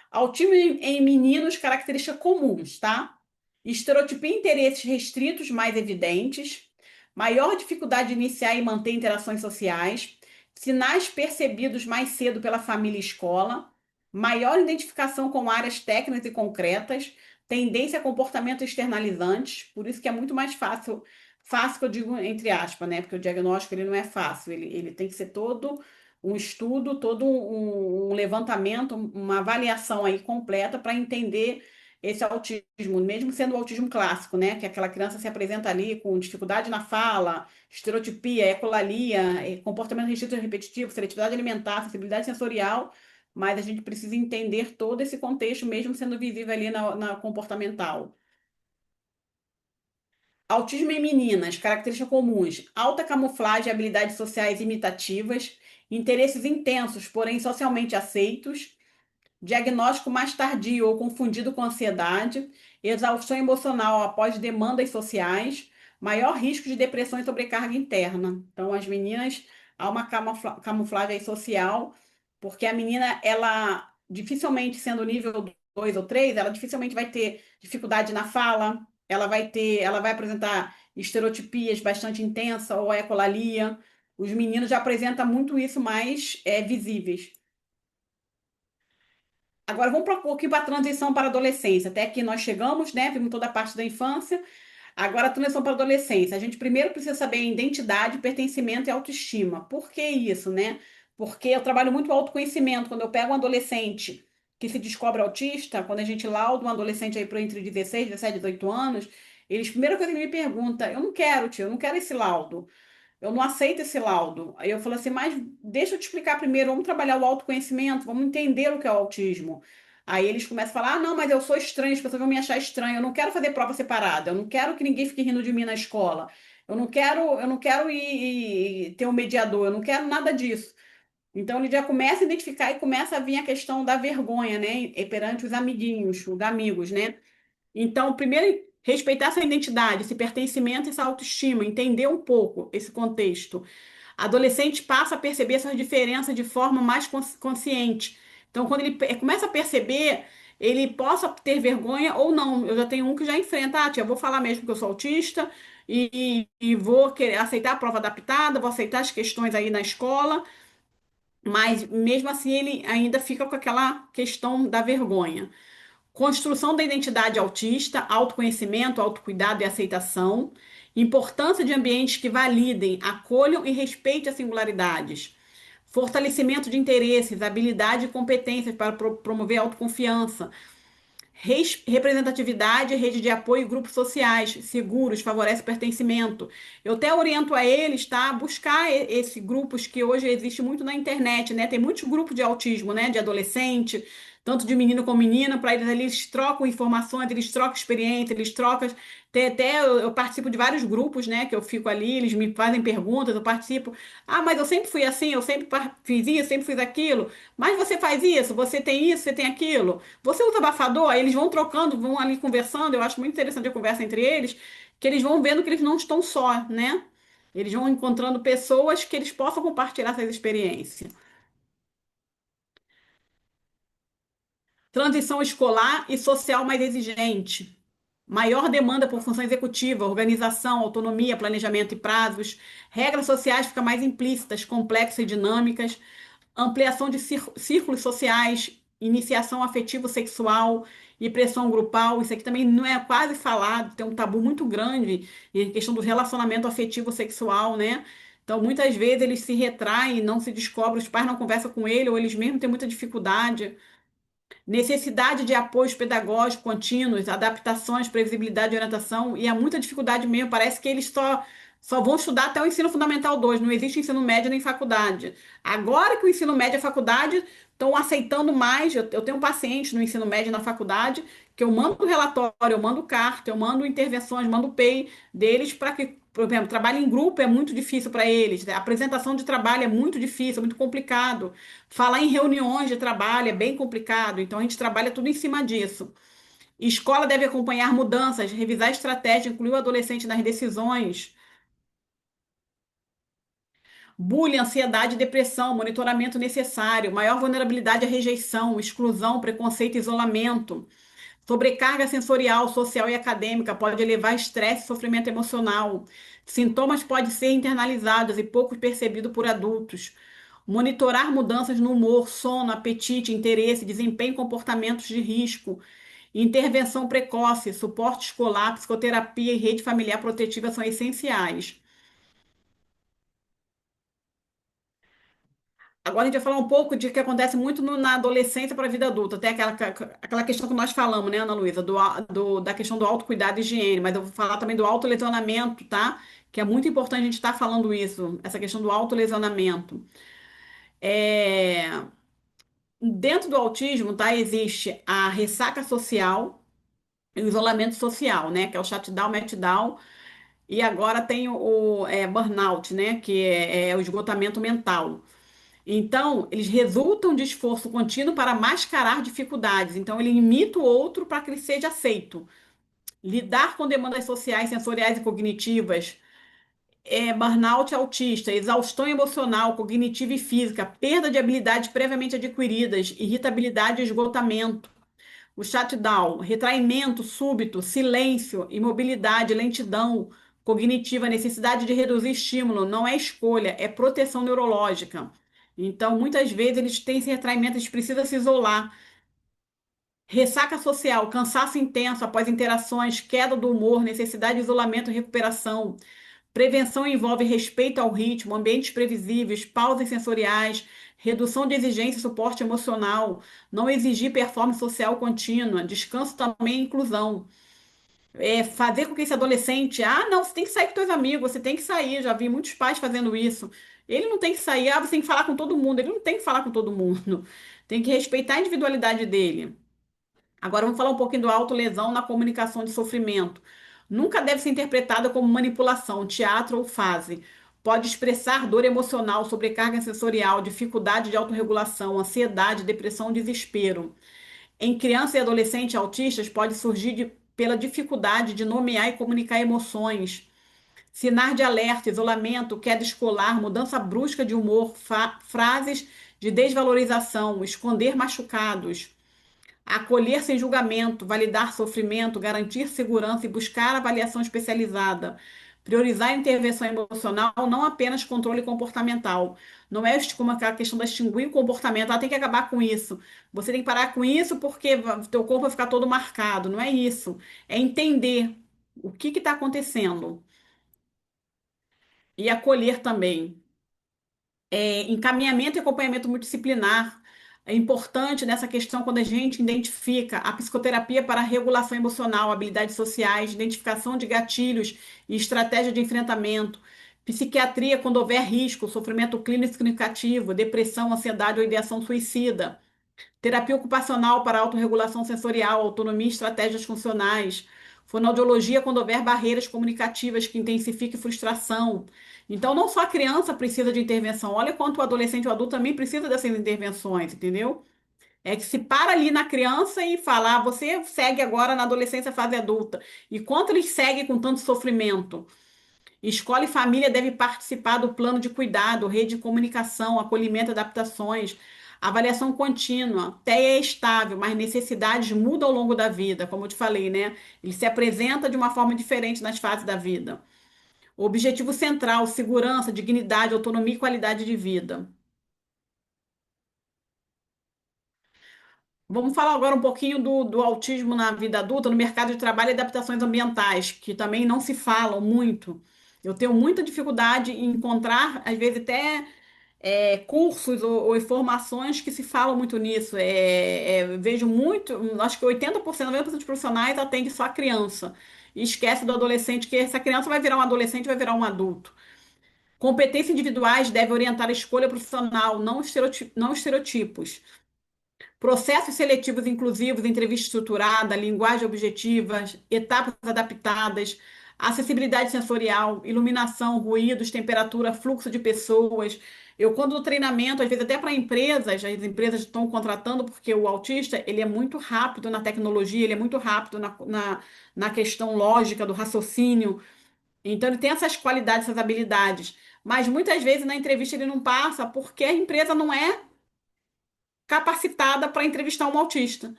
Autismo em meninos, características comuns, tá? Estereotipia e interesses restritos mais evidentes, maior dificuldade de iniciar e manter interações sociais, sinais percebidos mais cedo pela família e escola, maior identificação com áreas técnicas e concretas, tendência a comportamento externalizantes, por isso que é muito mais fácil, fácil que eu digo entre aspas, né? Porque o diagnóstico ele não é fácil, ele tem que ser todo um estudo, todo um levantamento, uma avaliação aí completa para entender esse autismo, mesmo sendo o autismo clássico, né? Que aquela criança se apresenta ali com dificuldade na fala, estereotipia, ecolalia, comportamento restrito e repetitivo, seletividade alimentar, sensibilidade sensorial, mas a gente precisa entender todo esse contexto, mesmo sendo visível ali na comportamental. Autismo em meninas, características comuns: alta camuflagem, habilidades sociais imitativas, interesses intensos, porém socialmente aceitos, diagnóstico mais tardio ou confundido com ansiedade, exaustão emocional após demandas sociais, maior risco de depressão e sobrecarga interna. Então, as meninas, há uma camuflagem aí social, porque a menina, ela dificilmente, sendo nível 2 ou 3, ela dificilmente vai ter dificuldade na fala, ela vai apresentar estereotipias bastante intensas ou ecolalia. Os meninos já apresentam muito isso mais visíveis. Agora vamos um pouquinho para a transição para a adolescência. Até aqui nós chegamos, né? Vimos toda a parte da infância. Agora a transição para a adolescência. A gente primeiro precisa saber a identidade, pertencimento e autoestima. Por que isso, né? Porque eu trabalho muito o autoconhecimento. Quando eu pego um adolescente que se descobre autista, quando a gente lauda um adolescente aí para entre 16, 17, 18 anos, eles, primeira coisa que me perguntam: eu não quero, tio, eu não quero esse laudo. eu não aceito esse laudo. Aí eu falo assim, mas deixa eu te explicar primeiro, vamos trabalhar o autoconhecimento, vamos entender o que é o autismo. Aí eles começam a falar, ah, não, mas eu sou estranho, as pessoas vão me achar estranho, eu não quero fazer prova separada, eu não quero que ninguém fique rindo de mim na escola, eu não quero ir ter um mediador, eu não quero nada disso. Então ele já começa a identificar e começa a vir a questão da vergonha, né, perante os amiguinhos, os amigos, né? Então, primeiro, respeitar essa identidade, esse pertencimento, essa autoestima, entender um pouco esse contexto. Adolescente passa a perceber essas diferenças de forma mais consciente. Então, quando ele começa a perceber, ele possa ter vergonha ou não. Eu já tenho um que já enfrenta, ah, tia, eu vou falar mesmo que eu sou autista e vou querer aceitar a prova adaptada, vou aceitar as questões aí na escola, mas mesmo assim ele ainda fica com aquela questão da vergonha. Construção da identidade autista, autoconhecimento, autocuidado e aceitação. Importância de ambientes que validem, acolham e respeitem as singularidades. Fortalecimento de interesses, habilidade e competências para promover a autoconfiança. Representatividade, rede de apoio e grupos sociais seguros, favorece o pertencimento. Eu até oriento a eles, tá, a buscar esses grupos que hoje existe muito na internet, né? Tem muitos grupos de autismo, né? De adolescente, tanto de menino como menina, para eles ali eles trocam informações, eles trocam experiência, eles trocam. Tem até eu participo de vários grupos, né? Que eu fico ali, eles me fazem perguntas, eu participo. Ah, mas eu sempre fui assim, eu sempre fiz isso, sempre fiz aquilo. Mas você faz isso, você tem isso, você tem aquilo. Você usa abafador? Aí eles vão trocando, vão ali conversando. Eu acho muito interessante a conversa entre eles, que eles vão vendo que eles não estão só, né? Eles vão encontrando pessoas que eles possam compartilhar essas experiências. Transição escolar e social mais exigente. Maior demanda por função executiva, organização, autonomia, planejamento e prazos. Regras sociais ficam mais implícitas, complexas e dinâmicas. Ampliação de círculos sociais, iniciação afetivo-sexual e pressão grupal. Isso aqui também não é quase falado, tem um tabu muito grande em questão do relacionamento afetivo-sexual, né? Então, muitas vezes eles se retraem, não se descobrem, os pais não conversam com ele, ou eles mesmos têm muita dificuldade. Necessidade de apoios pedagógicos contínuos, adaptações, previsibilidade e orientação, e há muita dificuldade mesmo. Parece que eles só vão estudar até o ensino fundamental 2, não existe ensino médio nem faculdade. Agora que o ensino médio e a faculdade estão aceitando mais, eu tenho um paciente no ensino médio e na faculdade, que eu mando relatório, eu mando carta, eu mando intervenções, mando PEI deles para que, por exemplo, trabalho em grupo é muito difícil para eles, a apresentação de trabalho é muito difícil, é muito complicado. Falar em reuniões de trabalho é bem complicado, então a gente trabalha tudo em cima disso. Escola deve acompanhar mudanças, revisar estratégia, incluir o adolescente nas decisões. Bullying, ansiedade, depressão, monitoramento necessário, maior vulnerabilidade à rejeição, exclusão, preconceito, isolamento. Sobrecarga sensorial, social e acadêmica pode elevar estresse e sofrimento emocional. Sintomas podem ser internalizados e pouco percebidos por adultos. Monitorar mudanças no humor, sono, apetite, interesse, desempenho e comportamentos de risco. Intervenção precoce, suporte escolar, psicoterapia e rede familiar protetiva são essenciais. Agora a gente vai falar um pouco de que acontece muito na adolescência para a vida adulta. Tem aquela questão que nós falamos, né, Ana Luísa, da questão do autocuidado e higiene, mas eu vou falar também do autolesionamento, tá? Que é muito importante a gente estar falando isso, essa questão do autolesionamento. É, Dentro do autismo, tá, existe a ressaca social e o isolamento social, né? Que é o shutdown, meltdown, e agora tem o burnout, né? Que é o esgotamento mental. Então, eles resultam de esforço contínuo para mascarar dificuldades. Então, ele imita o outro para que ele seja aceito. Lidar com demandas sociais, sensoriais e cognitivas. Burnout autista, exaustão emocional, cognitiva e física, perda de habilidades previamente adquiridas, irritabilidade e esgotamento. O shutdown, retraimento súbito, silêncio, imobilidade, lentidão cognitiva, necessidade de reduzir estímulo, não é escolha, é proteção neurológica. Então, muitas vezes eles têm esse retraimento, eles precisam se isolar. Ressaca social, cansaço intenso após interações, queda do humor, necessidade de isolamento e recuperação. Prevenção envolve respeito ao ritmo, ambientes previsíveis, pausas sensoriais, redução de exigência e suporte emocional, não exigir performance social contínua, descanso também e inclusão. fazer com que esse adolescente, não, você tem que sair com seus amigos, você tem que sair. Já vi muitos pais fazendo isso. Ele não tem que sair, você tem que falar com todo mundo. Ele não tem que falar com todo mundo. Tem que respeitar a individualidade dele. Agora vamos falar um pouquinho do autolesão na comunicação de sofrimento. Nunca deve ser interpretada como manipulação, teatro ou fase. Pode expressar dor emocional, sobrecarga sensorial, dificuldade de autorregulação, ansiedade, depressão, desespero. Em crianças e adolescentes autistas, pode surgir pela dificuldade de nomear e comunicar emoções. Sinais de alerta, isolamento, queda escolar, mudança brusca de humor, frases de desvalorização, esconder machucados. Acolher sem julgamento, validar sofrimento, garantir segurança e buscar avaliação especializada. Priorizar a intervenção emocional, não apenas controle comportamental. Não é como aquela questão de extinguir o comportamento, tem que acabar com isso. Você tem que parar com isso porque o teu corpo vai ficar todo marcado. Não é isso. É entender o que está acontecendo e acolher também. Encaminhamento e acompanhamento multidisciplinar. É importante nessa questão quando a gente identifica a psicoterapia para regulação emocional, habilidades sociais, identificação de gatilhos e estratégia de enfrentamento. Psiquiatria quando houver risco, sofrimento clínico significativo, depressão, ansiedade ou ideação suicida. Terapia ocupacional para autorregulação sensorial, autonomia e estratégias funcionais. Fonoaudiologia quando houver barreiras comunicativas que intensifiquem frustração. Então, não só a criança precisa de intervenção, olha quanto o adolescente e o adulto também precisa dessas intervenções, entendeu? É que se para ali na criança e fala, você segue agora na adolescência, fase adulta. E quanto eles seguem com tanto sofrimento? Escola e família devem participar do plano de cuidado, rede de comunicação, acolhimento, adaptações, avaliação contínua. TEA é estável, mas necessidades mudam ao longo da vida, como eu te falei, né? Ele se apresenta de uma forma diferente nas fases da vida. O objetivo central, segurança, dignidade, autonomia e qualidade de vida. Vamos falar agora um pouquinho do autismo na vida adulta, no mercado de trabalho e adaptações ambientais, que também não se falam muito. Eu tenho muita dificuldade em encontrar, às vezes, até cursos ou informações que se falam muito nisso. Vejo muito, acho que 80%, 90% dos profissionais atendem só a criança. E esquece do adolescente, que essa criança vai virar um adolescente, vai virar um adulto. Competências individuais devem orientar a escolha profissional, não estereotipos. Processos seletivos inclusivos, entrevista estruturada, linguagem objetiva, etapas adaptadas, acessibilidade sensorial, iluminação, ruídos, temperatura, fluxo de pessoas. Eu, quando dou treinamento, às vezes até para empresas, as empresas estão contratando porque o autista, ele é muito rápido na tecnologia, ele é muito rápido na questão lógica do raciocínio. Então, ele tem essas qualidades, essas habilidades. Mas muitas vezes na entrevista ele não passa porque a empresa não é capacitada para entrevistar um autista.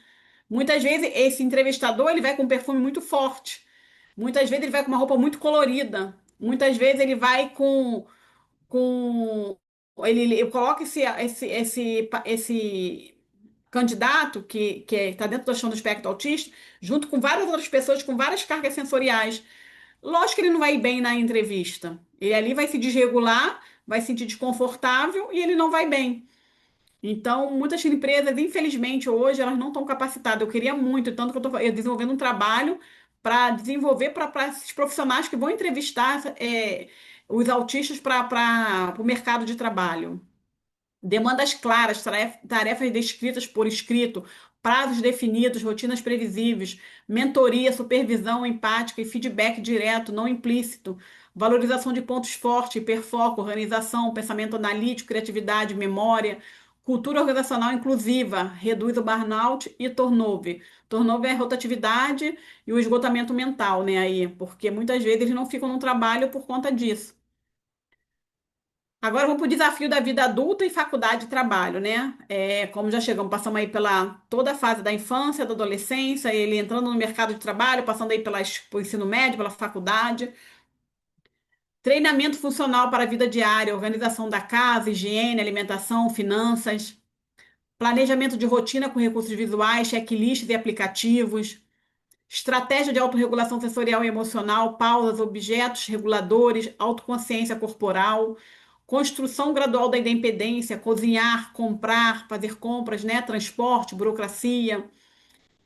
Muitas vezes esse entrevistador ele vai com um perfume muito forte. Muitas vezes ele vai com uma roupa muito colorida. Muitas vezes ele vai com ele coloca esse candidato que está dentro da questão do espectro autista, junto com várias outras pessoas com várias cargas sensoriais. Lógico que ele não vai ir bem na entrevista. Ele ali vai se desregular, vai se sentir desconfortável e ele não vai bem. Então, muitas empresas, infelizmente, hoje, elas não estão capacitadas. Eu queria muito, tanto que eu estou desenvolvendo um trabalho para desenvolver para esses profissionais que vão entrevistar os autistas para o mercado de trabalho. Demandas claras, tarefas descritas por escrito, prazos definidos, rotinas previsíveis, mentoria, supervisão empática e feedback direto, não implícito, valorização de pontos fortes, hiperfoco, organização, pensamento analítico, criatividade, memória, cultura organizacional inclusiva, reduz o burnout e turnover. Turnover é a rotatividade e o esgotamento mental, né, aí, porque muitas vezes eles não ficam no trabalho por conta disso. Agora vamos para o desafio da vida adulta e faculdade e trabalho, né? Como já chegamos, passamos aí pela toda a fase da infância, da adolescência, ele entrando no mercado de trabalho, passando aí pelo ensino médio, pela faculdade. Treinamento funcional para a vida diária, organização da casa, higiene, alimentação, finanças. Planejamento de rotina com recursos visuais, checklists e aplicativos. Estratégia de autorregulação sensorial e emocional, pausas, objetos reguladores, autoconsciência corporal, construção gradual da independência, cozinhar, comprar, fazer compras, né? Transporte, burocracia,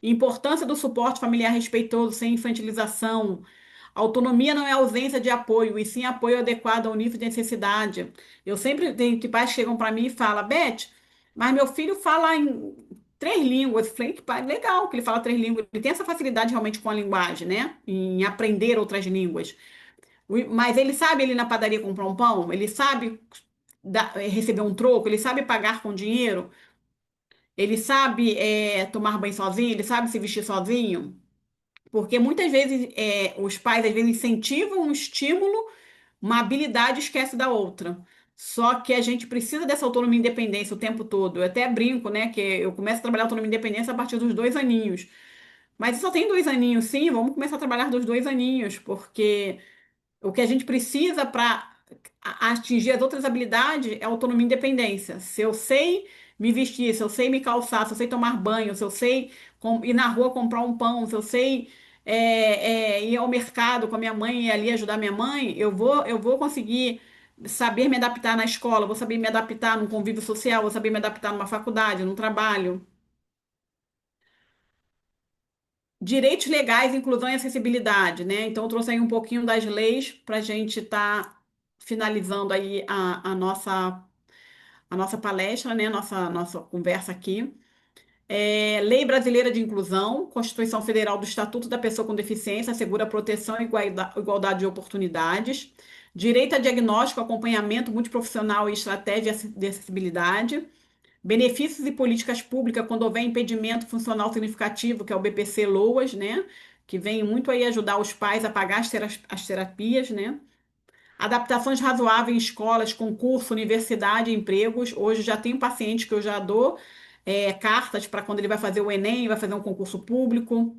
Importância do suporte familiar respeitoso, sem infantilização. Autonomia não é ausência de apoio, e sim apoio adequado ao nível de necessidade. Eu sempre tenho que pais que chegam para mim e falam, Beth, mas meu filho fala em 3 línguas. Eu falei, que pai, legal que ele fala 3 línguas. Ele tem essa facilidade realmente com a linguagem, né? Em aprender outras línguas. Mas ele sabe ele ir na padaria comprar um pão? Ele sabe receber um troco? Ele sabe pagar com dinheiro? Ele sabe tomar banho sozinho? Ele sabe se vestir sozinho? Porque muitas vezes os pais às vezes incentivam um estímulo, uma habilidade e esquece da outra. Só que a gente precisa dessa autonomia e independência o tempo todo. Eu até brinco, né? Que eu começo a trabalhar autonomia e independência a partir dos 2 aninhos. Mas só tem 2 aninhos, sim, vamos começar a trabalhar dos 2 aninhos, porque o que a gente precisa para atingir as outras habilidades é autonomia e independência. Se eu sei me vestir, se eu sei me calçar, se eu sei tomar banho, se eu sei ir na rua comprar um pão, se eu sei ir ao mercado com a minha mãe e ali ajudar minha mãe, eu vou conseguir saber me adaptar na escola, vou saber me adaptar num convívio social, vou saber me adaptar numa faculdade, num trabalho. Direitos legais, inclusão e acessibilidade, né? Então, eu trouxe aí um pouquinho das leis para a gente estar finalizando aí a nossa palestra, né? Nossa conversa aqui. Lei Brasileira de Inclusão, Constituição Federal do Estatuto da Pessoa com Deficiência, assegura proteção e igualdade de oportunidades. Direito a diagnóstico, acompanhamento multiprofissional e estratégia de acessibilidade. Benefícios e políticas públicas quando houver impedimento funcional significativo, que é o BPC-LOAS, né? Que vem muito aí ajudar os pais a pagar as terapias, né? Adaptações razoáveis em escolas, concurso, universidade, empregos. Hoje já tenho paciente que eu já dou cartas para quando ele vai fazer o Enem, vai fazer um concurso público,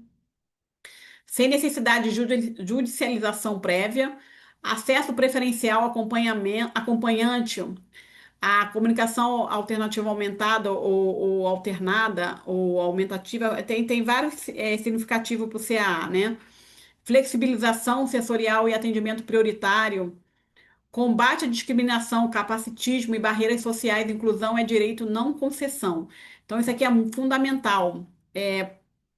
sem necessidade de judicialização prévia. Acesso preferencial, acompanhante, a comunicação alternativa aumentada ou alternada ou aumentativa tem vários significativos para o CA, né? Flexibilização sensorial e atendimento prioritário, combate à discriminação, capacitismo e barreiras sociais, inclusão é direito, não concessão. Então, isso aqui é fundamental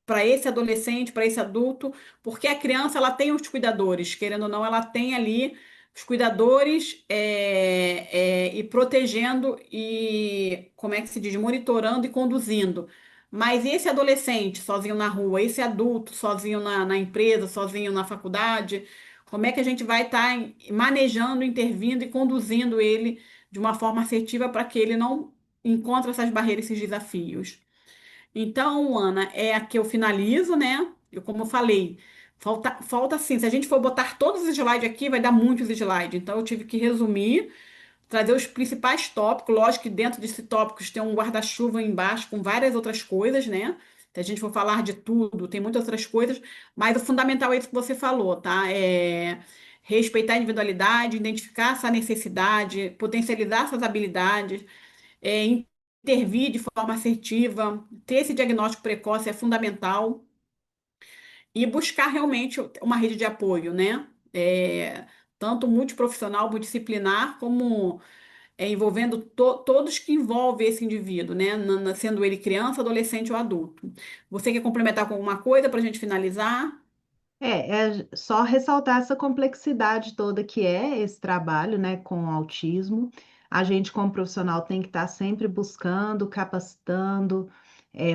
para esse adolescente, para esse adulto, porque a criança ela tem os cuidadores, querendo ou não, ela tem ali os cuidadores e protegendo e, como é que se diz, monitorando e conduzindo. Mas esse adolescente sozinho na rua, esse adulto sozinho na empresa, sozinho na faculdade, como é que a gente vai estar manejando, intervindo e conduzindo ele de uma forma assertiva para que ele não encontre essas barreiras, esses desafios? Então, Ana, é a que eu finalizo, né? Como eu falei, falta assim, se a gente for botar todos os slides aqui, vai dar muitos slides. Então, eu tive que resumir, trazer os principais tópicos. Lógico que dentro desses tópicos tem um guarda-chuva embaixo com várias outras coisas, né? Se a gente for falar de tudo, tem muitas outras coisas, mas o fundamental é isso que você falou, tá? Respeitar a individualidade, identificar essa necessidade, potencializar essas habilidades, é, intervir de forma assertiva, ter esse diagnóstico precoce é fundamental e buscar realmente uma rede de apoio, né? Tanto multiprofissional, multidisciplinar, como envolvendo todos que envolvem esse indivíduo, né? Sendo ele criança, adolescente ou adulto. Você quer complementar com alguma coisa para a gente finalizar? É só ressaltar essa complexidade toda que é esse trabalho, né, com o autismo. A gente, como profissional, tem que estar sempre buscando, capacitando,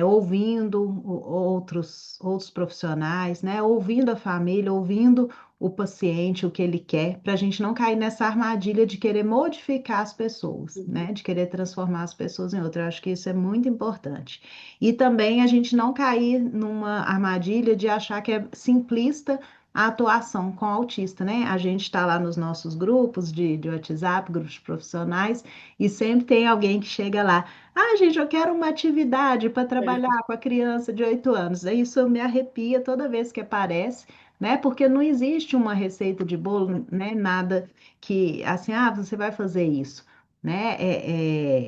ouvindo outros profissionais, né, ouvindo a família, ouvindo o paciente, o que ele quer, para a gente não cair nessa armadilha de querer modificar as pessoas, né, de querer transformar as pessoas em outras. Eu acho que isso é muito importante. E também a gente não cair numa armadilha de achar que é simplista a atuação com autista, né? A gente está lá nos nossos grupos de WhatsApp, grupos de profissionais, e sempre tem alguém que chega lá. Ah, gente, eu quero uma atividade para trabalhar com a criança de 8 anos. Isso me arrepia toda vez que aparece, né? Porque não existe uma receita de bolo, né? Nada que, assim, você vai fazer isso, né?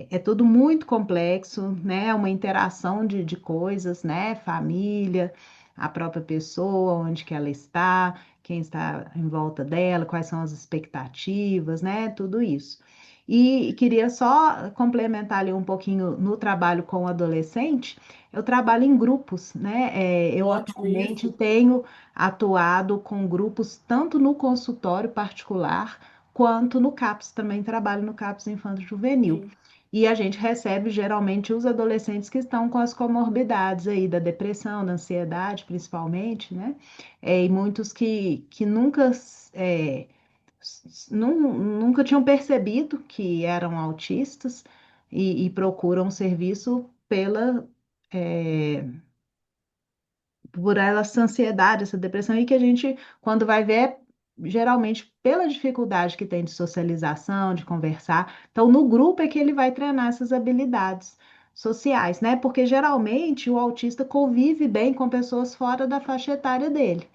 É tudo muito complexo, né? É uma interação de coisas, né? Família, a própria pessoa, onde que ela está, quem está em volta dela, quais são as expectativas, né? Tudo isso. E queria só complementar ali um pouquinho no trabalho com o adolescente. Eu trabalho em grupos, né? Eu Ótimo atualmente isso. tenho atuado com grupos tanto no consultório particular quanto no CAPS. Também trabalho no CAPS Infanto Juvenil. Sim. E a gente recebe geralmente os adolescentes que estão com as comorbidades aí da depressão, da ansiedade, principalmente, né? E muitos que nunca, é, nunca tinham percebido que eram autistas e procuram serviço é, por essa ansiedade, essa depressão, e que a gente, quando vai ver, geralmente pela dificuldade que tem de socialização, de conversar. Então, no grupo é que ele vai treinar essas habilidades sociais, né? Porque geralmente o autista convive bem com pessoas fora da faixa etária dele.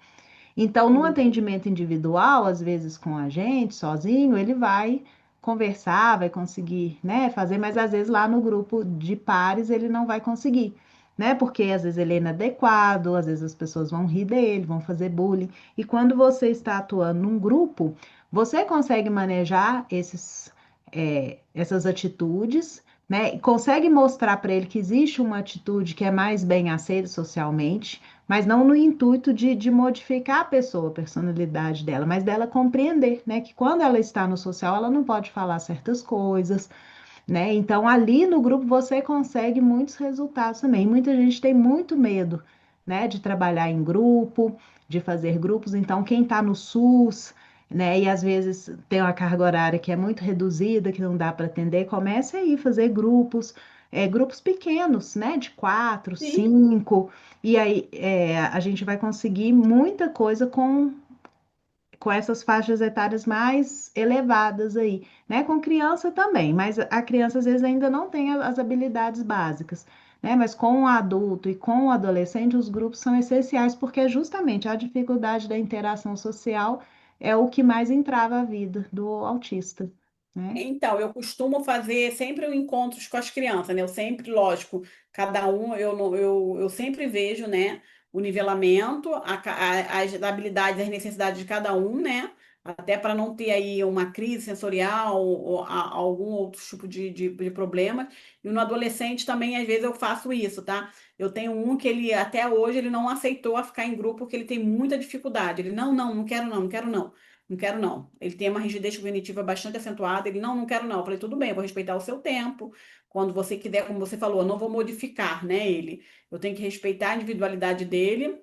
Então, no Sim. atendimento individual, às vezes com a gente, sozinho, ele vai conversar, vai conseguir, né, fazer, mas às vezes lá no grupo de pares ele não vai conseguir, né? Porque às vezes ele é inadequado, às vezes as pessoas vão rir dele, vão fazer bullying. E quando você está atuando num grupo, você consegue manejar essas atitudes, né? E consegue mostrar para ele que existe uma atitude que é mais bem aceita socialmente, mas não no intuito de modificar a pessoa, a personalidade dela, mas dela compreender, né, que quando ela está no social, ela não pode falar certas coisas, né? Então, ali no grupo você consegue muitos resultados também. Muita gente tem muito medo, né, de trabalhar em grupo, de fazer grupos. Então, quem está no SUS, né, e às vezes tem uma carga horária que é muito reduzida, que não dá para atender, comece aí a fazer grupos, grupos pequenos, né, de quatro, Sim. cinco, e aí a gente vai conseguir muita coisa com essas faixas etárias mais elevadas aí, né? Com criança também, mas a criança às vezes ainda não tem as habilidades básicas, né? Mas com o adulto e com o adolescente, os grupos são essenciais porque justamente a dificuldade da interação social é o que mais entrava a vida do autista, né? Então, eu costumo fazer sempre encontros com as crianças, né? Eu sempre, lógico, cada um, eu, não- eu sempre vejo, né, o nivelamento, as habilidades, as necessidades de cada um, né? Até para não ter aí uma crise sensorial ou algum outro tipo de problema. E no adolescente também, às vezes, eu faço isso, tá? Eu tenho um que ele, até hoje, ele não aceitou a ficar em grupo porque ele tem muita dificuldade. Ele, não quero não, não quero não. Não quero, não. Ele tem uma rigidez cognitiva bastante acentuada. Ele, não quero, não. Eu falei, tudo bem, eu vou respeitar o seu tempo. Quando você quiser, como você falou, eu não vou modificar, né, ele. Eu tenho que respeitar a individualidade dele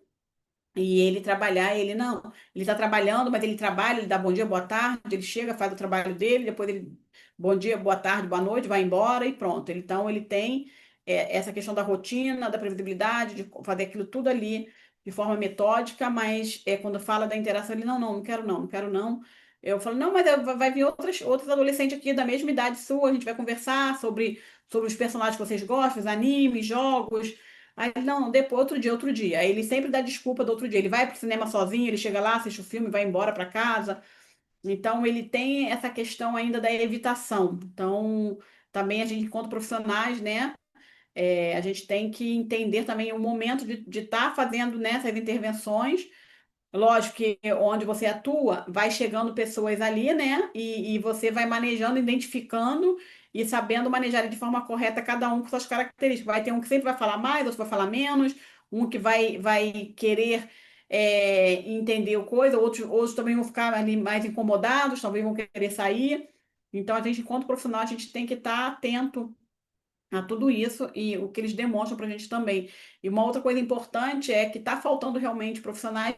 e ele trabalhar. Ele, não. Ele está trabalhando, mas ele trabalha, ele dá bom dia, boa tarde, ele chega, faz o trabalho dele, depois ele, bom dia, boa tarde, boa noite, vai embora e pronto. Então, ele tem essa questão da rotina, da previsibilidade, de fazer aquilo tudo ali de forma metódica, mas quando fala da interação, ele, não quero não, não quero não. Eu falo, não, mas vai vir outros adolescentes aqui da mesma idade sua, a gente vai conversar sobre os personagens que vocês gostam, os animes, jogos. Aí, ele, não, depois, outro dia. Aí ele sempre dá desculpa do outro dia. Ele vai pro cinema sozinho, ele chega lá, assiste o filme, vai embora para casa. Então, ele tem essa questão ainda da evitação. Então, também a gente, enquanto profissionais, né? A gente tem que entender também o momento de estar fazendo nessas intervenções. Lógico que onde você atua, vai chegando pessoas ali, né? E você vai manejando, identificando e sabendo manejar de forma correta cada um com suas características. Vai ter um que sempre vai falar mais, outro vai falar menos, um que vai querer entender o coisa, outros também vão ficar ali mais incomodados, talvez vão querer sair. Então, a gente, enquanto profissional, a gente tem que estar atento a tudo isso e o que eles demonstram para a gente também. E uma outra coisa importante é que está faltando realmente profissionais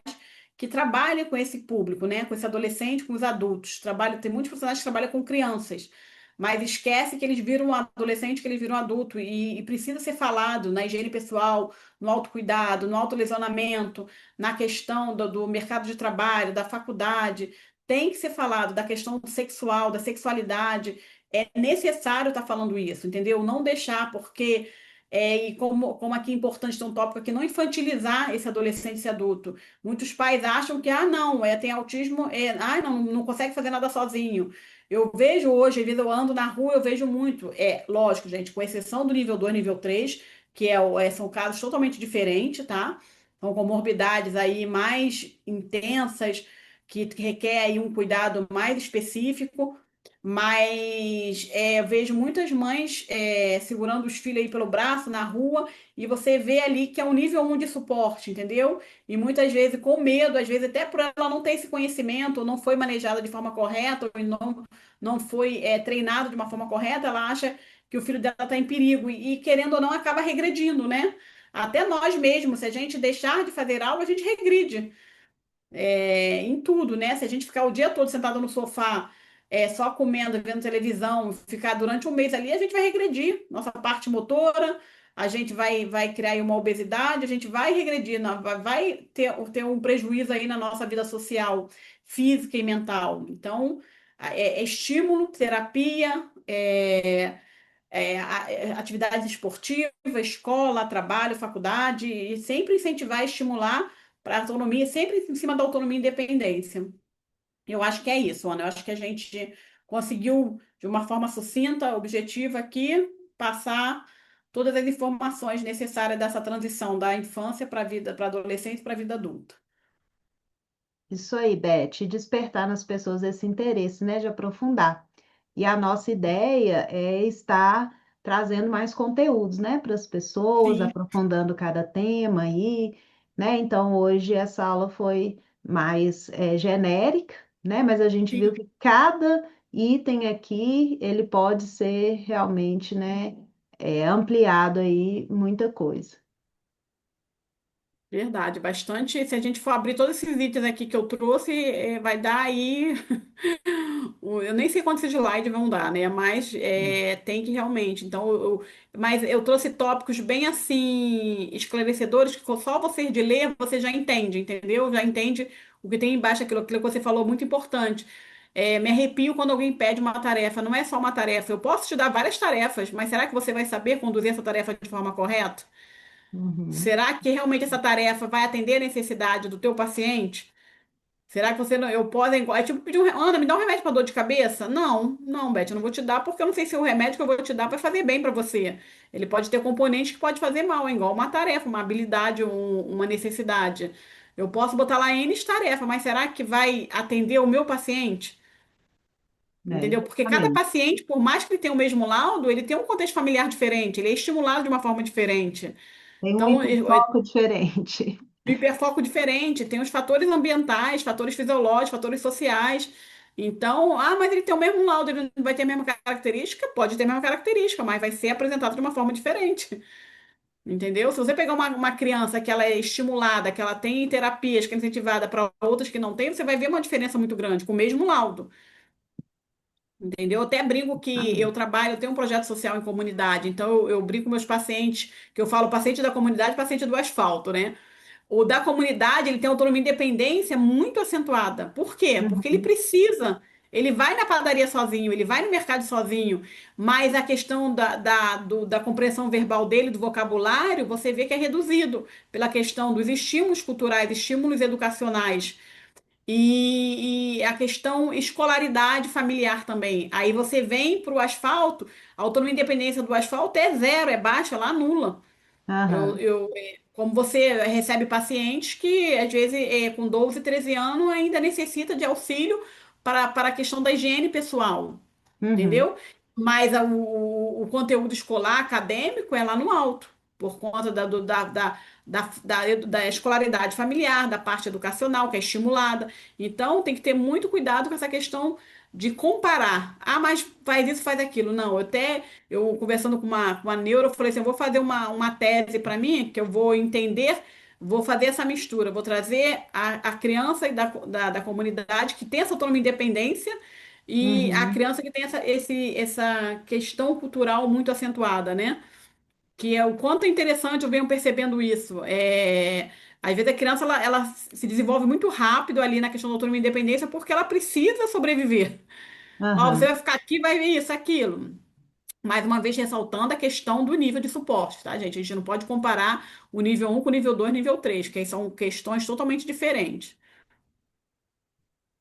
que trabalhem com esse público, né? Com esse adolescente, com os adultos. Tem muitos profissionais que trabalham com crianças, mas esquece que eles viram um adolescente, que eles viram um adulto, e precisa ser falado na higiene pessoal, no autocuidado, no autolesionamento, na questão do mercado de trabalho, da faculdade. Tem que ser falado da questão sexual, da sexualidade. É necessário estar falando isso, entendeu? Não deixar, porque, e como aqui é importante ter um tópico aqui, não infantilizar esse adolescente, esse adulto. Muitos pais acham que, não, tem autismo, não consegue fazer nada sozinho. Eu vejo hoje, às vezes eu ando na rua, eu vejo muito. Lógico, gente, com exceção do nível 2, nível 3, que são casos totalmente diferentes, tá? São comorbidades aí mais intensas, que requer aí um cuidado mais específico. Mas eu vejo muitas mães segurando os filhos aí pelo braço na rua e você vê ali que é um nível 1 de suporte, entendeu? E muitas vezes com medo, às vezes até por ela não ter esse conhecimento, ou não foi manejada de forma correta, ou não foi treinado de uma forma correta, ela acha que o filho dela está em perigo e, querendo ou não, acaba regredindo, né? Até nós mesmos, se a gente deixar de fazer algo, a gente regride em tudo, né? Se a gente ficar o dia todo sentado no sofá, só comendo, vendo televisão, ficar durante um mês ali, a gente vai regredir. Nossa parte motora, a gente vai criar aí uma obesidade, a gente vai regredir, vai ter um prejuízo aí na nossa vida social, física e mental. Então, é estímulo, terapia, atividades esportivas, escola, trabalho, faculdade, e sempre incentivar e estimular para a autonomia, sempre em cima da autonomia e independência. Eu acho que é isso, Ana. Eu acho que a gente conseguiu, de uma forma sucinta, objetiva aqui, passar todas as informações necessárias dessa transição da infância para a vida, para a adolescência e para a vida adulta. Isso aí, Beth, e despertar nas pessoas esse interesse, né, de aprofundar. E a nossa ideia é estar trazendo mais conteúdos, né, para as pessoas, Sim, aprofundando cada tema aí, né? Então, hoje essa aula foi mais genérica, né? Mas a gente viu sim. que cada item aqui, ele pode ser realmente, né, ampliado aí muita coisa. Verdade, bastante. Se a gente for abrir todos esses itens aqui que eu trouxe, vai dar aí. Eu nem sei quantos slides vão dar, né? Mas tem que realmente. Então, mas eu trouxe tópicos bem assim esclarecedores que só você de ler você já entende, entendeu? Já entende o que tem embaixo, aquilo que você falou, muito importante. Me arrepio quando alguém pede uma tarefa. Não é só uma tarefa. Eu posso te dar várias tarefas, mas será que você vai saber conduzir essa tarefa de forma correta? Uhum. Será que realmente essa tarefa vai atender a necessidade do teu paciente? Será que você não. Eu posso. É tipo pedir Ana, me dá um remédio para dor de cabeça? Não, não, Beth, eu não vou te dar porque eu não sei se o remédio que eu vou te dar vai fazer bem para você. Ele pode ter componentes que pode fazer mal, é igual uma tarefa, uma habilidade, uma necessidade. Eu posso botar lá N tarefa, mas será que vai atender o meu paciente? Entendeu? Porque cada Exatamente. paciente, por mais que ele tenha o mesmo laudo, ele tem um contexto familiar diferente, ele é estimulado de uma forma diferente. Tem um Então, hiperfoco diferente. hiperfoco diferente, tem os fatores ambientais, fatores fisiológicos, fatores sociais. Então, mas ele tem o mesmo laudo, ele não vai ter a mesma característica? Pode ter a mesma característica, mas vai ser apresentado de uma forma diferente. Entendeu? Se você pegar uma criança que ela é estimulada, que ela tem terapias que é incentivada para outras que não tem, você vai ver uma diferença muito grande com o mesmo laudo. Entendeu? Eu até brinco que eu Exatamente. trabalho, eu tenho um projeto social em comunidade, então eu brinco com meus pacientes, que eu falo paciente da comunidade, paciente do asfalto, né? O da comunidade, ele tem autonomia e independência muito acentuada. Por quê? Porque ele Uhum. precisa. Ele vai na padaria sozinho, ele vai no mercado sozinho, mas a questão da compreensão verbal dele, do vocabulário, você vê que é reduzido pela questão dos estímulos culturais, estímulos educacionais e a questão escolaridade familiar também. Aí você vem para o asfalto, a autonomia e independência do asfalto é zero, é baixa, lá nula. Aham. Como você recebe pacientes que, às vezes, com 12, 13 anos, ainda necessita de auxílio para a questão da higiene pessoal, Uhum. entendeu? Mas o conteúdo escolar, acadêmico, é lá no alto, por conta da escolaridade familiar, da parte educacional, que é estimulada. Então, tem que ter muito cuidado com essa questão de comparar. Ah, mas faz isso, faz aquilo. Não, eu conversando com uma neuro, eu falei assim, eu vou fazer uma tese para mim, que eu vou entender, vou fazer essa mistura, vou trazer a criança da comunidade que tem essa autonomia e independência e a Uhum. criança que tem essa questão cultural muito acentuada, né? Que é o quanto é interessante, eu venho percebendo isso. Às vezes a criança ela se desenvolve muito rápido ali na questão da autonomia e independência porque ela precisa sobreviver. Ó, você Aham. vai ficar aqui, vai ver isso, aquilo. Mais uma vez ressaltando a questão do nível de suporte, tá, gente? A gente não pode comparar o nível 1 com o nível 2, nível 3, que aí são questões totalmente diferentes.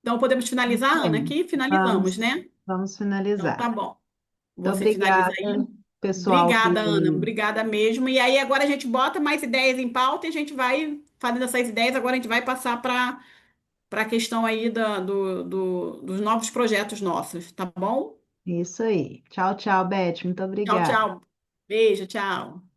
Então, podemos finalizar, Ana? Bem, Aqui finalizamos, vamos, né? vamos Então, tá finalizar. bom. Muito Você finaliza obrigada, aí. pessoal que Obrigada, Ana. Obrigada mesmo. E aí, agora a gente bota mais ideias em pauta e a gente vai fazendo essas ideias. Agora a gente vai passar para a questão aí dos novos projetos nossos, tá bom? Isso aí. Tchau, tchau, Beth. Muito Tchau, obrigada. tchau. Beijo, tchau.